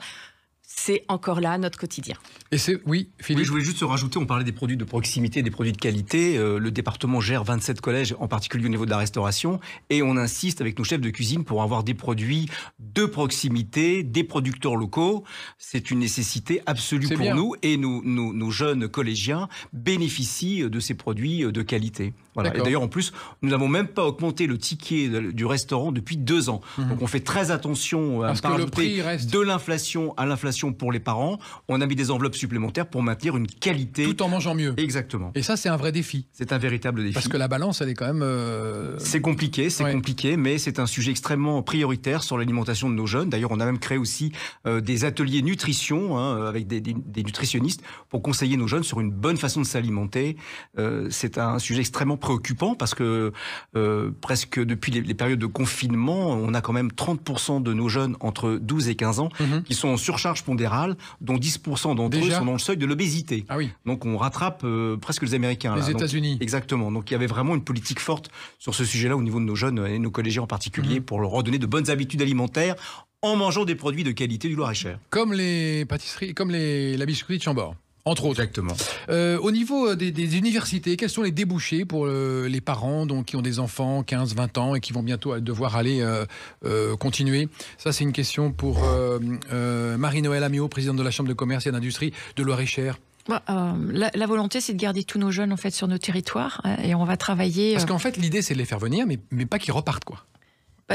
F: c'est encore là notre quotidien.
C: Et oui, Philippe.
D: Oui, je voulais juste rajouter, on parlait des produits de proximité, des produits de qualité. Le département gère 27 collèges, en particulier au niveau de la restauration, et on insiste avec nos chefs de cuisine pour avoir des produits de proximité, des producteurs locaux. C'est une nécessité absolue pour nous, et nos jeunes collégiens bénéficient de ces produits de qualité. Voilà. Et d'ailleurs, en plus, nous n'avons même pas augmenté le ticket du restaurant depuis 2 ans. Donc on fait très attention à pas rajouter de l'inflation à l'inflation pour les parents. On a mis des enveloppes supplémentaires pour maintenir une qualité.
C: Tout en mangeant mieux.
D: Exactement.
C: Et ça, c'est un vrai défi.
D: C'est un véritable défi.
C: Parce que la balance, elle est quand même...
D: C'est compliqué, mais c'est un sujet extrêmement prioritaire sur l'alimentation de nos jeunes. D'ailleurs, on a même créé aussi des ateliers nutrition avec des nutritionnistes pour conseiller nos jeunes sur une bonne façon de s'alimenter. C'est un sujet extrêmement préoccupant parce que presque depuis les périodes de confinement, on a quand même 30% de nos jeunes entre 12 et 15 ans qui sont en surcharge pondérale, dont 10% d'entre eux sont dans le seuil de l'obésité.
C: Ah oui.
D: Donc on rattrape presque les Américains.
C: Les États-Unis.
D: Exactement. Donc il y avait vraiment une politique forte sur ce sujet-là au niveau de nos jeunes et nos collégiens en particulier pour leur redonner de bonnes habitudes alimentaires en mangeant des produits de qualité du Loir-et-Cher.
C: Comme les pâtisseries, comme la biscuiterie de Chambord. Entre autres.
D: Exactement.
C: Au niveau des universités, quels sont les débouchés pour les parents qui ont des enfants 15, 20 ans et qui vont bientôt devoir aller continuer? Ça, c'est une question pour Marie-Noëlle Amiot, présidente de la Chambre de commerce et d'industrie de Loir-et-Cher.
E: La volonté, c'est de garder tous nos jeunes en fait, sur nos territoires et on va travailler...
C: Parce qu'en fait, l'idée, c'est de les faire venir, mais pas qu'ils repartent, quoi.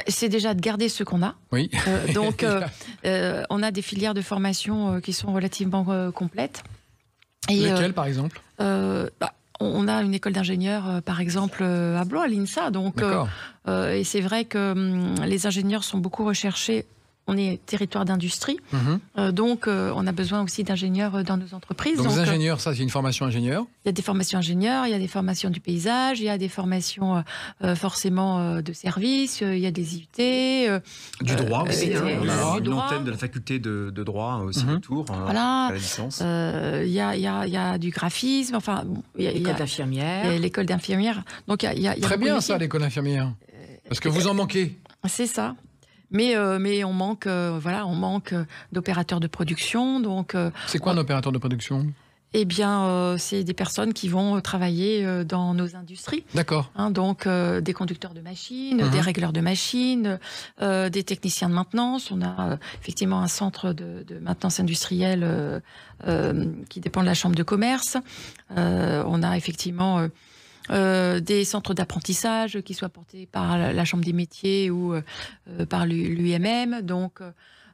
E: C'est déjà de garder ceux qu'on a.
C: Oui.
E: Donc, on a des filières de formation qui sont relativement complètes. Et,
C: lesquelles, par exemple?
E: On a une école d'ingénieurs, par exemple, à Blois, à l'INSA. Donc, et c'est vrai que les ingénieurs sont beaucoup recherchés. On est territoire d'industrie, donc on a besoin aussi d'ingénieurs dans nos entreprises.
C: Donc les ingénieurs, ça c'est une formation ingénieur? Il
E: y a des formations ingénieurs, il y a des formations du paysage, il y a des formations forcément de services, il y a des IUT.
D: Du droit aussi,
E: on
D: a une antenne de la faculté de droit aussi autour,
E: voilà.
D: À la licence.
E: Il y a du graphisme, enfin...
F: L'école d'infirmière.
E: L'école d'infirmière. Donc,
C: très bien ça, l'école d'infirmière. Parce que vous en manquez.
E: C'est ça. Mais on manque, on manque d'opérateurs de production. Donc,
C: c'est quoi un opérateur de production ?
E: Eh bien, c'est des personnes qui vont travailler dans nos industries.
C: D'accord.
E: Donc, des conducteurs de machines, des régleurs de machines, des techniciens de maintenance. On a effectivement un centre de maintenance industrielle qui dépend de la Chambre de commerce. On a effectivement des centres d'apprentissage qui soient portés par la Chambre des métiers ou par l'UMM. Donc,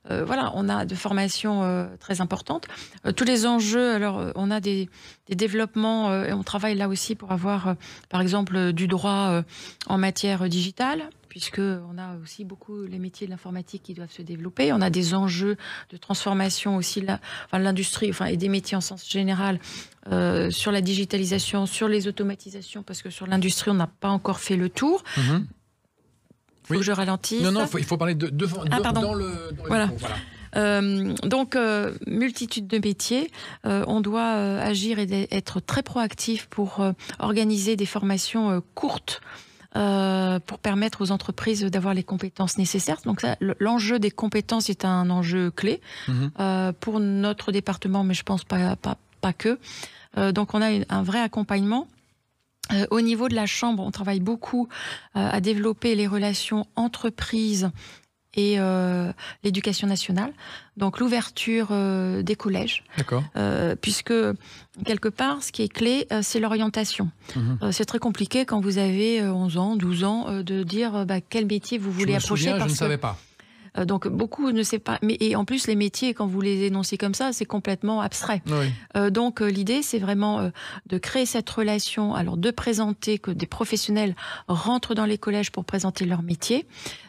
E: voilà, on a de formations très importantes. Tous les enjeux, alors on a des développements et on travaille là aussi pour avoir, par exemple, du droit en matière digitale, puisqu'on a aussi beaucoup les métiers de l'informatique qui doivent se développer. On a des enjeux de transformation aussi de l'industrie et des métiers en sens général sur la digitalisation, sur les automatisations, parce que sur l'industrie, on n'a pas encore fait le tour. Faut que je ralentisse.
C: Non, il faut parler dans le
E: voilà.
C: micro, voilà.
E: Donc, multitude de métiers. On doit agir et être très proactif pour organiser des formations courtes pour permettre aux entreprises d'avoir les compétences nécessaires. Donc, l'enjeu des compétences est un enjeu clé pour notre département, mais je pense pas que. Donc, on a un vrai accompagnement. Au niveau de la Chambre, on travaille beaucoup à développer les relations entreprises et l'éducation nationale. Donc l'ouverture des collèges.
C: D'accord.
E: Puisque, quelque part, ce qui est clé, c'est l'orientation. C'est très compliqué quand vous avez 11 ans, 12 ans, de dire quel métier vous voulez approcher.
C: Je ne savais pas.
E: Donc beaucoup ne savent pas. Et en plus, les métiers, quand vous les énoncez comme ça, c'est complètement abstrait.
C: Oui.
E: Donc l'idée, c'est vraiment de créer cette relation, alors de présenter que des professionnels rentrent dans les collèges pour présenter leur métier,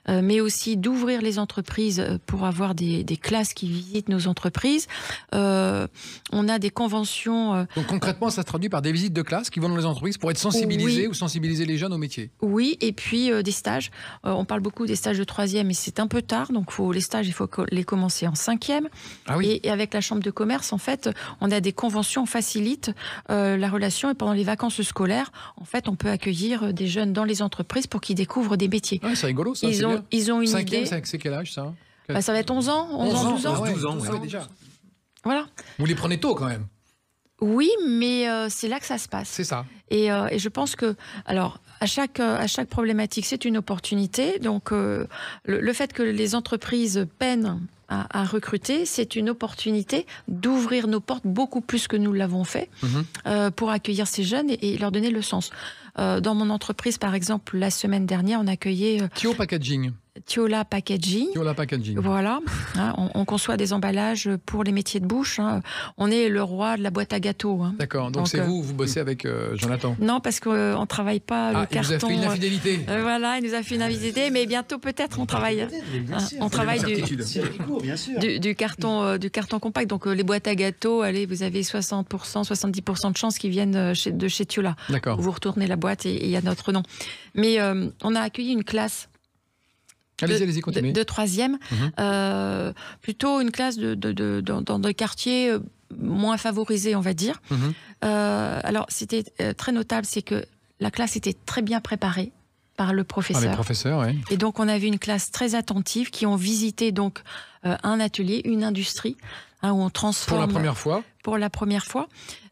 E: mais aussi d'ouvrir les entreprises pour avoir des classes qui visitent nos entreprises. On a des conventions...
C: Donc concrètement, ça se traduit par des visites de classe qui vont dans les entreprises pour être sensibilisés ou sensibiliser les jeunes au métier.
E: Oui, et puis des stages. On parle beaucoup des stages de 3e, mais c'est un peu tard. Donc les stages, il faut les commencer en 5e.
C: Ah oui.
E: Et avec la Chambre de commerce, en fait, on a des conventions, on facilite la relation. Et pendant les vacances scolaires, en fait, on peut accueillir des jeunes dans les entreprises pour qu'ils découvrent des métiers.
C: Ouais, c'est rigolo, ça.
E: Ils ont une
C: 5e,
E: idée.
C: c'est quel âge, ça
E: Ça va être 11 ans, 11 ans, 12 ans.
C: Ah ouais,
D: 12 ans,
C: ouais, déjà.
E: Voilà.
C: Vous les prenez tôt, quand même.
E: Oui, mais c'est là que ça se passe.
C: C'est ça.
E: Et je pense que, alors, à chaque problématique, c'est une opportunité. Donc, le fait que les entreprises peinent à recruter, c'est une opportunité d'ouvrir nos portes beaucoup plus que nous l'avons fait pour accueillir ces jeunes et leur donner le sens. Dans mon entreprise, par exemple, la semaine dernière, on accueillait...
C: Thio Packaging.
E: Thiola Packaging.
C: Thiola Packaging.
E: Voilà. On conçoit des emballages pour les métiers de bouche. On est le roi de la boîte à gâteaux.
C: D'accord. Donc c'est vous bossez avec Jonathan.
E: Non, parce qu'on ne travaille pas le carton.
C: Il vous a fait une infidélité.
E: Voilà, il nous a fait une infidélité, mais bientôt peut-être on travaille. On travaille du carton compact. Donc les boîtes à gâteaux, allez, vous avez 60%, 70% de chances qu'ils viennent de chez Thiola.
C: D'accord.
E: Vous retournez la boîte et il y a notre nom. Mais on a accueilli une classe.
C: Allez-y, continuez.
E: De 3e, plutôt une classe dans des quartiers moins favorisés, on va dire. Alors, c'était très notable, c'est que la classe était très bien préparée par le professeur.
C: Par les professeurs, oui.
E: Et donc, on avait une classe très attentive qui ont visité donc un atelier, une industrie, où on transforme...
C: Pour la première fois.
E: Pour la première fois.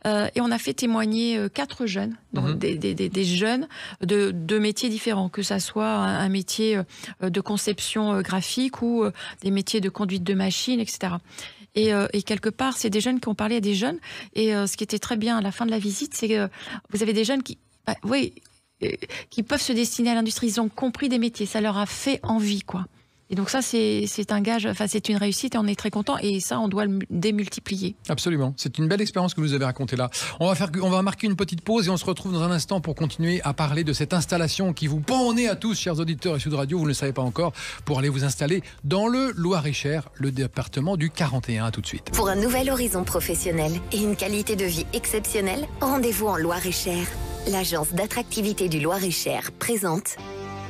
E: Et on a fait témoigner 4 jeunes, donc des jeunes de métiers différents, que ça soit un métier de conception graphique ou des métiers de conduite de machine, etc. Et quelque part, c'est des jeunes qui ont parlé à des jeunes. Et ce qui était très bien à la fin de la visite, c'est que vous avez des jeunes qui peuvent se destiner à l'industrie. Ils ont compris des métiers, ça leur a fait envie, quoi. Et donc ça, c'est un gage, c'est une réussite et on est très content. Et ça, on doit le démultiplier. Absolument.
C: C'est une belle expérience que vous nous avez racontée là. On va marquer une petite pause et on se retrouve dans un instant pour continuer à parler de cette installation qui vous pend au nez à tous, chers auditeurs et Sud Radio, vous ne le savez pas encore, pour aller vous installer dans le Loir-et-Cher, le département du 41. À tout de suite.
A: Pour un nouvel horizon professionnel et une qualité de vie exceptionnelle, rendez-vous en Loir-et-Cher. L'agence d'attractivité du Loir-et-Cher présente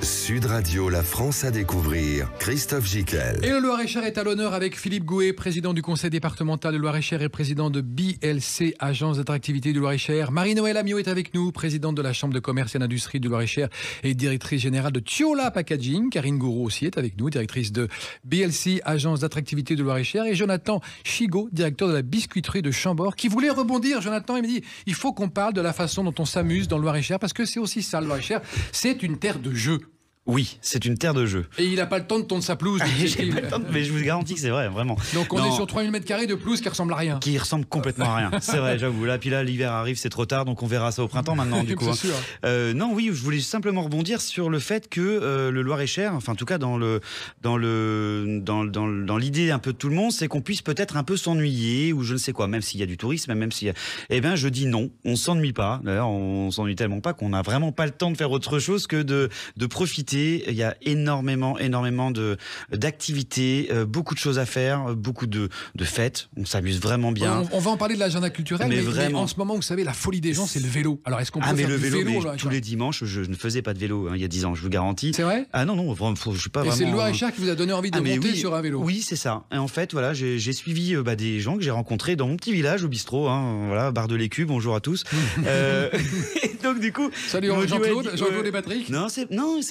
B: Sud Radio, la France à découvrir. Christophe Gickel.
C: Et le Loir-et-Cher est à l'honneur avec Philippe Gouet, président du conseil départemental de Loir-et-Cher et président de BLC, agence d'attractivité du Loir-et-Cher. Marie-Noëlle Amiot est avec nous, présidente de la chambre de commerce et d'industrie du Loir-et-Cher et directrice générale de Thiola Packaging. Karine Gouraud aussi est avec nous, directrice de BLC, agence d'attractivité du Loir-et-Cher. Et Jonathan Chigot, directeur de la biscuiterie de Chambord, qui voulait rebondir. Jonathan, il me dit, il faut qu'on parle de la façon dont on s'amuse dans le Loir-et-Cher, parce que c'est aussi ça, le Loir-et-Cher. C'est une terre de jeu.
G: Oui, c'est une terre de jeu.
C: Et il n'a pas le temps de tondre sa pelouse.
G: Mais je vous garantis que c'est vrai, vraiment.
C: Donc on est sur 3000 m² de pelouse qui ressemble à rien.
G: Qui ressemble complètement à rien. C'est vrai, j'avoue. Là, puis là, l'hiver arrive, c'est trop tard, donc on verra ça au printemps maintenant, du coup.
C: Sûr.
G: Non, oui, je voulais simplement rebondir sur le fait que le Loir-et-Cher, enfin en tout cas dans l'idée un peu de tout le monde, c'est qu'on puisse peut-être un peu s'ennuyer ou je ne sais quoi, même s'il y a du tourisme, même s'il y a... Eh bien, je dis non, on s'ennuie pas. D'ailleurs, on s'ennuie tellement pas qu'on n'a vraiment pas le temps de faire autre chose que de profiter. Il y a énormément d'activités, beaucoup de choses à faire, beaucoup de fêtes. On s'amuse vraiment bien.
C: On va en parler de l'agenda culturel, mais en ce moment, vous savez, la folie des gens, c'est le vélo. Alors, est-ce qu'on peut faire du vélo
G: tous les dimanches, je ne faisais pas de vélo il y a 10 ans, je vous garantis.
C: C'est vrai ?
G: Ah non, je suis pas vraiment...
C: Et c'est le Loir-et-Cher qui vous a donné envie de monter sur un vélo.
G: Oui, c'est ça. Et en fait, voilà, j'ai suivi des gens que j'ai rencontrés dans mon petit village au bistrot, voilà, bar de l'Écu, bonjour à tous. Et donc du coup...
C: Salut Jean-Claude et Patrick.
G: Non, c'est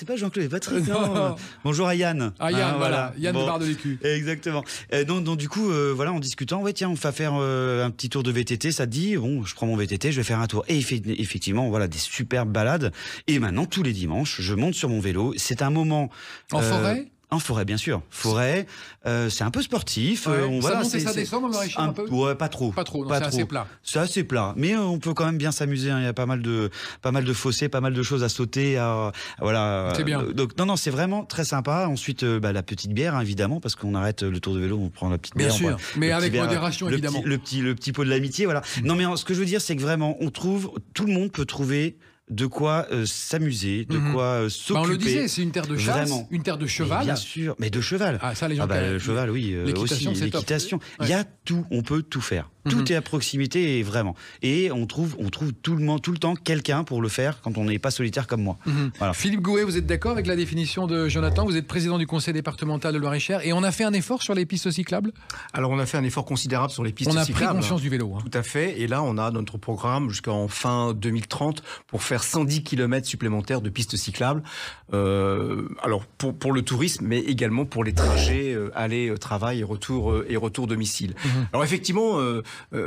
G: pas Jean-Claude et Patrick, non. Bonjour à Yann.
C: Ah Yann, voilà. Yann de bar de l'Écu.
G: Exactement. Donc du coup, voilà, en discutant, tiens, on va faire un petit tour de VTT, ça te dit, bon, je prends mon VTT, je vais faire un tour. Et effectivement, voilà, des superbes balades. Et maintenant, tous les dimanches, je monte sur mon vélo. C'est un moment...
C: En forêt ?
G: En forêt, bien sûr. Forêt, c'est un peu sportif.
C: Ouais, ça monte et ça descend dans le Loir-et-Cher un peu ?
G: Ouais, pas trop.
C: Pas trop, c'est assez plat.
G: C'est assez plat. Mais on peut quand même bien s'amuser. Il y a pas mal de fossés, pas mal de choses à sauter. Voilà.
C: C'est bien.
G: Donc, non, c'est vraiment très sympa. Ensuite, la petite bière, évidemment, parce qu'on arrête le tour de vélo, on prend la petite bière.
C: Bien sûr, mais avec modération, évidemment.
G: Le petit pot de l'amitié, voilà. Non, mais ce que je veux dire, c'est que vraiment, tout le monde peut trouver de quoi s'amuser, de quoi s'occuper.
C: On le disait, c'est une terre de chasse, vraiment. Une terre de cheval.
G: Mais bien sûr, mais de cheval.
C: Ah, ça, les gens
G: le cheval, oui, aussi. L'équitation. Il y a tout, on peut tout faire. Tout est à proximité, et vraiment. Et on trouve tout le temps quelqu'un pour le faire quand on n'est pas solitaire comme moi. Voilà.
C: Philippe Gouet, vous êtes d'accord avec la définition de Jonathan ? Vous êtes président du conseil départemental de Loir-et-Cher et on a fait un effort sur les pistes cyclables ?
D: Alors on a fait un effort considérable sur les pistes cyclables.
C: On a pris conscience du vélo.
D: Tout à fait. Et là, on a notre programme jusqu'en fin 2030 pour faire 110 km supplémentaires de pistes cyclables. Alors pour le tourisme, mais également pour les trajets aller travail et retour domicile. Alors effectivement,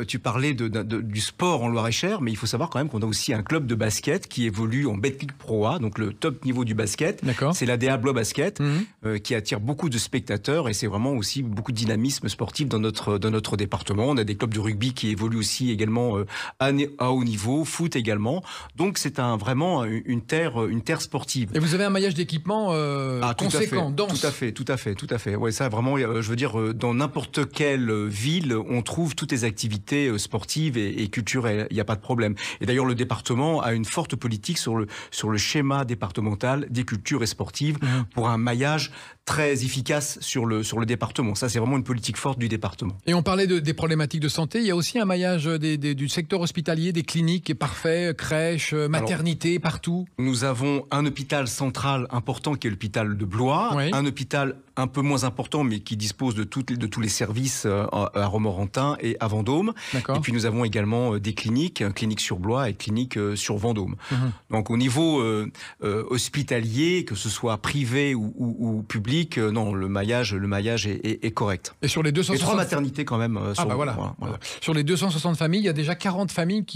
D: tu parlais du sport en Loir-et-Cher, mais il faut savoir quand même qu'on a aussi un club de basket qui évolue en Betclic Pro A, donc le top niveau du basket. C'est l'ADA Blois Basket qui attire beaucoup de spectateurs et c'est vraiment aussi beaucoup de dynamisme sportif dans notre département. On a des clubs de rugby qui évoluent aussi également à haut niveau, foot également. Donc c'est vraiment une terre sportive.
C: Et vous avez un maillage d'équipement conséquent, dense.
D: Tout à fait. Ouais, ça vraiment, je veux dire, dans n'importe quelle ville, on trouve toutes les activités sportives et culturelles. Il n'y a pas de problème. Et d'ailleurs, le département a une forte politique sur le schéma départemental des cultures et sportives pour un maillage très efficace sur le département. Ça, c'est vraiment une politique forte du département.
C: Et on parlait des problématiques de santé. Il y a aussi un maillage du secteur hospitalier, des cliniques qui est parfait, crèches, maternité, partout. Nous
D: avons un hôpital central important qui est l'hôpital de Blois, un hôpital un peu moins important mais qui dispose de tous les services à Romorantin et à Vendôme. Et puis nous avons également des cliniques, clinique sur Blois et clinique sur Vendôme. Donc au niveau hospitalier, que ce soit privé ou public, non, le maillage est correct.
C: Et sur les 260...
D: Et 3 maternités quand même.
C: Voilà. Sur les 260 familles, il y a déjà 40 familles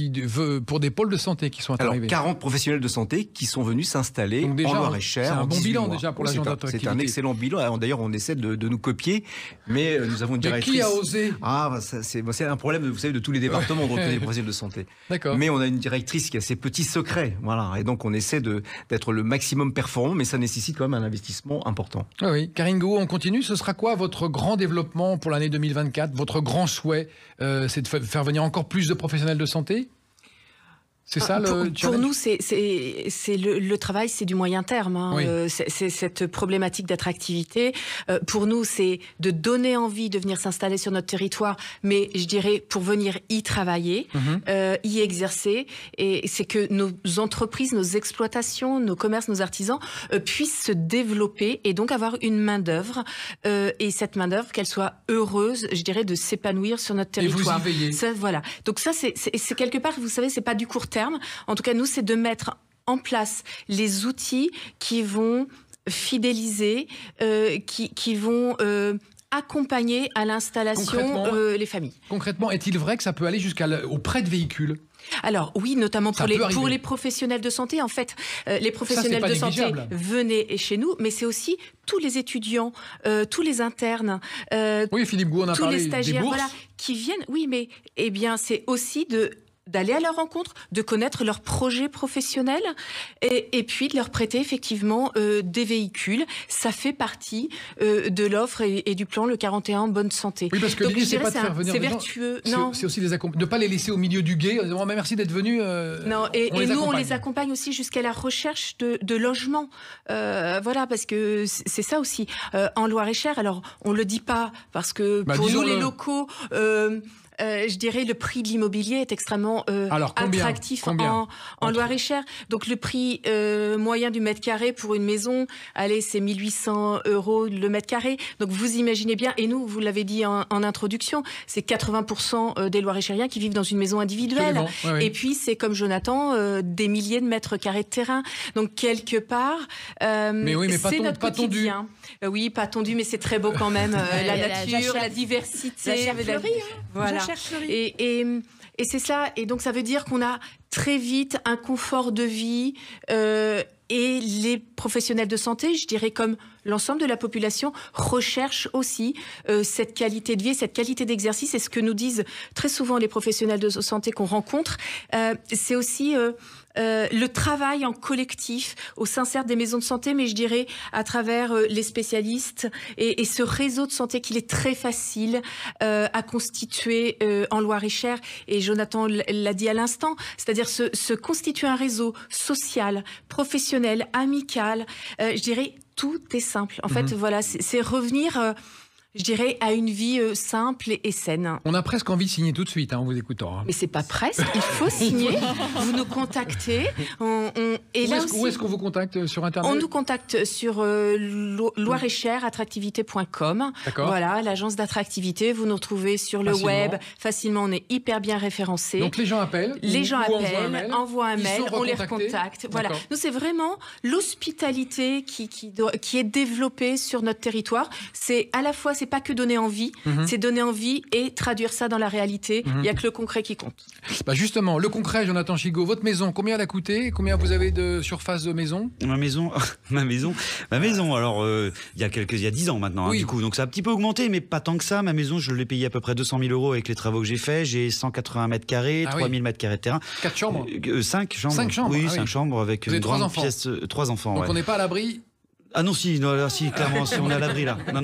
C: pour des pôles de santé qui sont arrivés.
D: 40 professionnels de santé qui sont venus s'installer en Loir-et-Cher.
C: C'est un bon bilan déjà pour l'agenda d'attractivité.
D: C'est un excellent bilan. D'ailleurs, on essaie de nous copier, mais nous avons une directrice...
C: Mais qui a osé ?
D: C'est un problème, vous savez, de tous les départements de recruter des professionnels de santé. Mais on a une directrice qui a ses petits secrets, voilà. Et donc on essaie d'être le maximum performant, mais ça nécessite quand même un investissement important.
C: Oui. Karine Gouraud, on continue. Ce sera quoi votre grand développement pour l'année 2024 ? Votre grand souhait, c'est de faire venir encore plus de professionnels de santé ? C'est ça le challenge ?
F: Pour nous, c'est le travail, c'est du moyen terme. Hein.
C: Oui.
F: C'est cette problématique d'attractivité. Pour nous, c'est de donner envie de venir s'installer sur notre territoire, mais je dirais pour venir y travailler, y exercer. Et c'est que nos entreprises, nos exploitations, nos commerces, nos artisans puissent se développer et donc avoir une main-d'œuvre. Et cette main-d'œuvre, qu'elle soit heureuse, je dirais, de s'épanouir sur notre territoire.
C: Et vous y veillez.
F: Ça, voilà. Donc ça, c'est quelque part, vous savez, c'est pas du court terme. En tout cas, nous, c'est de mettre en place les outils qui vont fidéliser, qui vont accompagner à l'installation les familles.
C: Concrètement, est-il vrai que ça peut aller jusqu'au prêt de véhicules ?
F: Alors oui, notamment pour les professionnels de santé. En fait, les professionnels de santé venaient chez nous, mais c'est aussi tous les étudiants, tous les internes,
C: oui, Philippe Gou, on a
F: tous
C: parlé
F: les stagiaires,
C: des bourses.
F: voilà, qui viennent. Oui, mais c'est aussi d'aller à leur rencontre, de connaître leurs projets professionnels et puis de leur prêter effectivement des véhicules. Ça fait partie de l'offre et du plan Le 41 Bonne Santé.
C: Oui, parce que l'idée, c'est pas de faire venir
F: c'est
C: des gens,
F: vertueux.
C: C'est aussi de ne pas les laisser au milieu du gué. Oh, merci d'être venus.
F: Non, et nous, on les accompagne aussi jusqu'à la recherche de logements. Voilà, parce que c'est ça aussi. En Loir-et-Cher, alors on le dit pas, parce que pour nous, les locaux... je dirais le prix de l'immobilier est extrêmement attractif en Loir-et-Cher. Donc le prix moyen du mètre carré pour une maison, allez, c'est 1 800 € le mètre carré. Donc vous imaginez bien, et nous, vous l'avez dit en introduction, c'est 80% des Loir-et-Chériens qui vivent dans une maison individuelle.
C: Oui, oui.
F: Et puis c'est comme Jonathan, des milliers de mètres carrés de terrain. Donc quelque part,
C: mais
F: c'est notre quotidien. Oui, pas tondu, mais c'est très beau quand même. La nature, la diversité.
E: La chair fleurie,
F: voilà. Et c'est ça. Et donc, ça veut dire qu'on a très vite un confort de vie et les professionnels de santé, je dirais comme l'ensemble de la population, recherchent aussi cette qualité de vie, cette qualité d'exercice. Et ce que nous disent très souvent les professionnels de santé qu'on rencontre, c'est aussi... le travail en collectif au sein certes des maisons de santé, mais je dirais à travers les spécialistes et ce réseau de santé qu'il est très facile à constituer en Loir-et-Cher. Et Jonathan l'a dit à l'instant, c'est-à-dire se constituer un réseau social, professionnel, amical. Je dirais tout est simple. En fait, voilà, c'est revenir... je dirais, à une vie simple et saine.
C: On a presque envie de signer tout de suite, en vous écoutant.
F: Mais c'est pas presque, il faut signer. Vous nous contactez.
C: Où est-ce qu'on vous contacte sur Internet ?
F: On nous contacte sur Loir-et-Cher, attractivité.com.
C: D'accord.
F: Voilà, l'agence d'attractivité. Vous nous retrouvez sur le web. Facilement, on est hyper bien référencé.
C: Donc les gens appellent.
F: Les gens appellent, envoient un mail, on les recontacte. Voilà. Nous, c'est vraiment l'hospitalité qui est développée sur notre territoire. C'est à la fois, c'est pas que donner envie, c'est donner envie et traduire ça dans la réalité. Il n'y a que le concret qui compte.
C: Bah justement, le concret, Jonathan Chigaud, votre maison, combien elle a coûté ? Combien vous avez de surface de maison ?
G: Ma maison. Alors, il y a 10 ans maintenant,
C: oui.
G: Du coup. Donc ça a un petit peu augmenté, mais pas tant que ça. Ma maison, je l'ai payée à peu près 200 000 € avec les travaux que j'ai faits. J'ai 180 mètres carrés, 3000 mètres carrés de terrain.
C: 4 chambres
G: 5 chambres.
C: 5 chambres.
G: Oui, 5 chambres avec
C: vous avez
G: une
C: 3
G: grande
C: enfants.
G: pièce. 3 enfants,
C: Donc
G: ouais.
C: on n'est pas à l'abri.
G: Ah non, si, clairement, si on est à l'abri là. Non.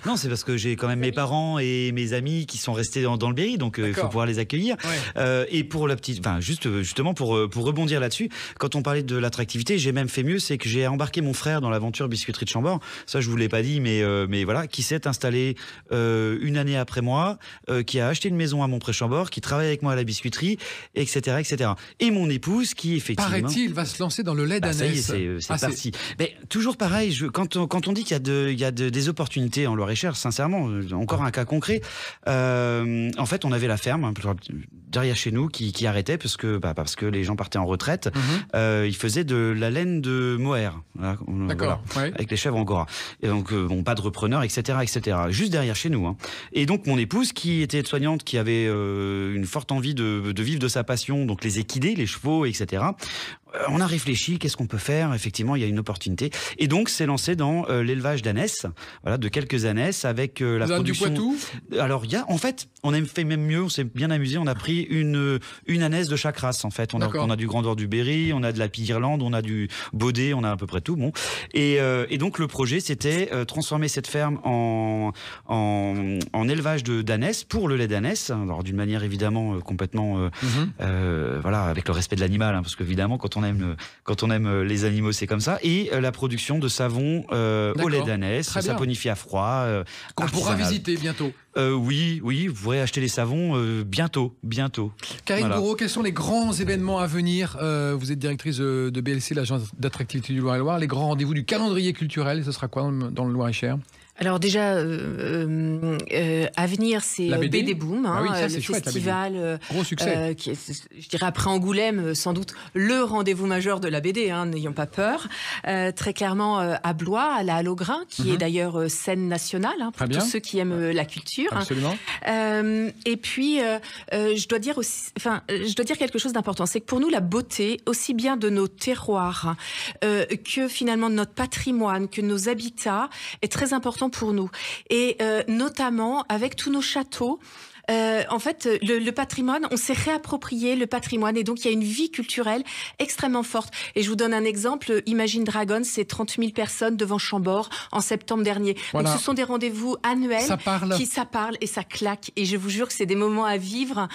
G: Non, c'est parce que j'ai quand même mes parents et mes amis qui sont restés dans le Berry, donc il faut pouvoir les accueillir. Ouais. Et pour la petite, justement pour rebondir là-dessus, quand on parlait de l'attractivité, j'ai même fait mieux, c'est que j'ai embarqué mon frère dans l'aventure Biscuiterie de Chambord. Ça, je vous l'ai pas dit, mais voilà, qui s'est installé une année après moi, qui a acheté une maison à Montpré-Chambord, qui travaille avec moi à la biscuiterie, etc., etc. Et mon épouse, qui effectivement,
C: paraît-il, va se lancer dans le lait d'ânesse.
G: Ça y est, c'est parti. Mais toujours pareil. Quand on dit qu'il y a des opportunités en Loir-et-Cher, sincèrement, encore un cas concret. En fait, on avait la ferme derrière chez nous qui arrêtait parce que les gens partaient en retraite. Ils faisaient de la laine de mohair, voilà, avec les chèvres angora. Et donc, pas de repreneur, etc., etc. Juste derrière chez nous. Et donc, mon épouse, qui était aide-soignante, qui avait une forte envie de vivre de sa passion, donc les équidés, les chevaux, etc., on a réfléchi, qu'est-ce qu'on peut faire? Effectivement, il y a une opportunité. Et donc, c'est lancé dans l'élevage d'ânesses, voilà, de quelques ânesses avec la production.
C: Du Poitou?
G: Alors, en fait, on a fait même mieux, on s'est bien amusé, on a pris une ânesse de chaque race, en fait. On a du Grandeur du Berry, on a de la Pie-Irlande, on a du Baudet, on a à peu près tout, bon. Et donc, le projet, c'était transformer cette ferme en élevage d'ânesses pour le lait d'ânesse, alors d'une manière évidemment complètement, voilà, avec le respect de l'animal, hein, parce qu'évidemment, quand on aime les animaux, c'est comme ça. Et la production de savon au lait d'ânesse, saponifié à froid.
C: Qu'on pourra visiter bientôt.
G: Oui, vous pourrez acheter les savons bientôt.
C: Karine Gouraud, quels sont les grands événements à venir? Vous êtes directrice de BLC, l'agence d'attractivité du Loir-et-Loire. Les grands rendez-vous du calendrier culturel, ce sera quoi dans le Loir-et-Cher?
F: Alors déjà, à venir, c'est BD Boom, hein, le festival,
C: gros succès.
F: Qui est, je dirais après Angoulême, sans doute le rendez-vous majeur de la BD, hein, n'ayons pas peur. Très clairement à Blois, à la Halograin, qui est d'ailleurs scène nationale, hein, pour tous ceux qui aiment la culture.
C: Absolument.
F: Et puis, je dois dire quelque chose d'important, c'est que pour nous, la beauté, aussi bien de nos terroirs que finalement de notre patrimoine, que nos habitats, est très important pour nous. Et notamment avec tous nos châteaux, en fait, le patrimoine, on s'est réapproprié le patrimoine et donc il y a une vie culturelle extrêmement forte. Et je vous donne un exemple, Imagine Dragons, c'est 30 000 personnes devant Chambord en septembre dernier. Voilà. Donc ce sont des rendez-vous annuels ça parle et ça claque. Et je vous jure que c'est des moments à vivre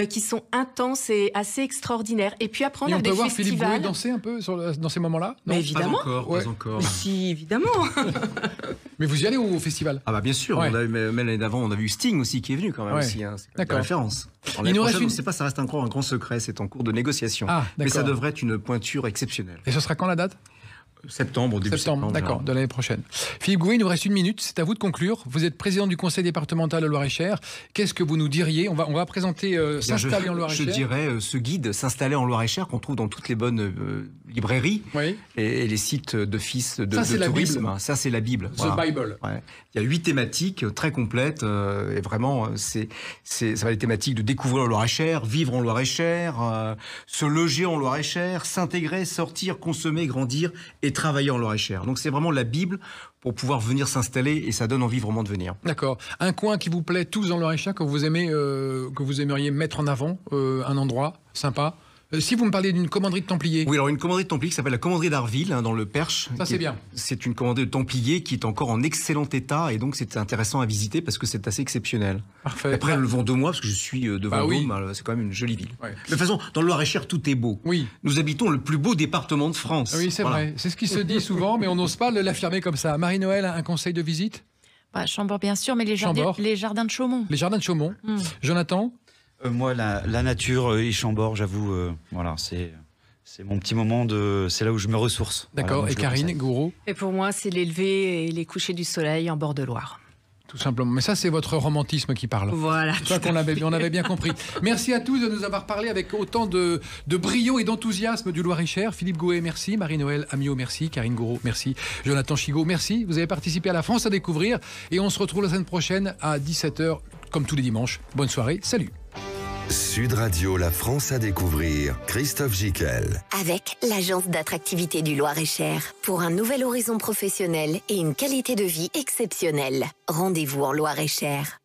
F: qui sont intenses et assez extraordinaires. Et puis après, on a des festivals. On peut voir Philippe Gouet danser
C: un peu dans ces moments-là?
F: Mais évidemment.
D: Pas encore.
F: Mais si, évidemment.
C: Mais vous y allez au festival?
D: Ah bah bien sûr. Ouais. Même l'année d'avant, on a vu Sting aussi qui est venu quand même aussi. Hein, c'est la référence.
C: Il nous reste
D: je ne sais pas, ça reste encore un grand secret, c'est en cours de négociation. Mais ça devrait être une pointure exceptionnelle.
C: Et ce sera quand la date?
D: Septembre, début septembre.
C: D'accord, de l'année prochaine. Philippe Gouet, il nous reste 1 minute, c'est à vous de conclure. Vous êtes président du conseil départemental de Loir-et-Cher. Qu'est-ce que vous nous diriez? On va présenter S'installer en Loir-et-Cher.
D: Je dirais ce guide S'installer en Loir-et-Cher qu'on trouve dans toutes les bonnes librairies et les sites d'office de tourisme. Ça, c'est la Bible.
C: The Bible.
D: Ouais. Il y a 8 thématiques très complètes et vraiment, ça va être des thématiques de découvrir le Loir-et-Cher, vivre en Loir-et-Cher, se loger en Loir-et-Cher, s'intégrer, sortir, consommer, grandir et travailler en Loir-et-Cher. Donc c'est vraiment la Bible pour pouvoir venir s'installer et ça donne envie vraiment de venir.
C: D'accord. Un coin qui vous plaît tous en Loir-et-Cher, que vous aimeriez mettre en avant, un endroit sympa? Si vous me parlez d'une commanderie de Templiers.
D: Oui, alors une commanderie de Templiers qui s'appelle la commanderie d'Arville, hein, dans le Perche.
C: Ça, c'est bien.
D: C'est une commanderie de Templiers qui est encore en excellent état et donc c'est intéressant à visiter parce que c'est assez exceptionnel.
C: Parfait.
D: Après, le Vendômois, parce que je suis de Vendôme, c'est quand même une jolie ville. Ouais. De toute façon, dans le Loir-et-Cher, tout est beau.
C: Oui.
D: Nous habitons le plus beau département de France.
C: Oui, c'est vrai. C'est ce qui se dit souvent, mais on n'ose pas l'affirmer comme ça. Marie-Noël, un conseil de visite?
E: Chambord, bien sûr, mais les jardins de Chaumont.
C: Les jardins de Chaumont. Jonathan?
G: Moi, la nature et Chambord, j'avoue, voilà, c'est mon petit moment c'est là où je me ressource.
C: D'accord.
G: Voilà,
C: et Karine Gouraud?
F: Et pour moi, c'est les levées et les couchers du soleil en bord de Loire.
C: Tout simplement. Mais ça, c'est votre romantisme qui parle.
F: Voilà.
C: C'est ça qu'on avait bien compris. Merci à tous de nous avoir parlé avec autant de brio et d'enthousiasme du Loir-et-Cher. Philippe Gouet, merci. Marie-Noël Amiot, merci. Karine Gouraud, merci. Jonathan Chigaud, merci. Vous avez participé à La France à découvrir. Et on se retrouve la semaine prochaine à 17h, comme tous les dimanches. Bonne soirée. Salut.
B: Sud Radio, La France à découvrir, Christophe Gickel.
A: Avec l'agence d'attractivité du Loir-et-Cher. Pour un nouvel horizon professionnel et une qualité de vie exceptionnelle. Rendez-vous en Loir-et-Cher.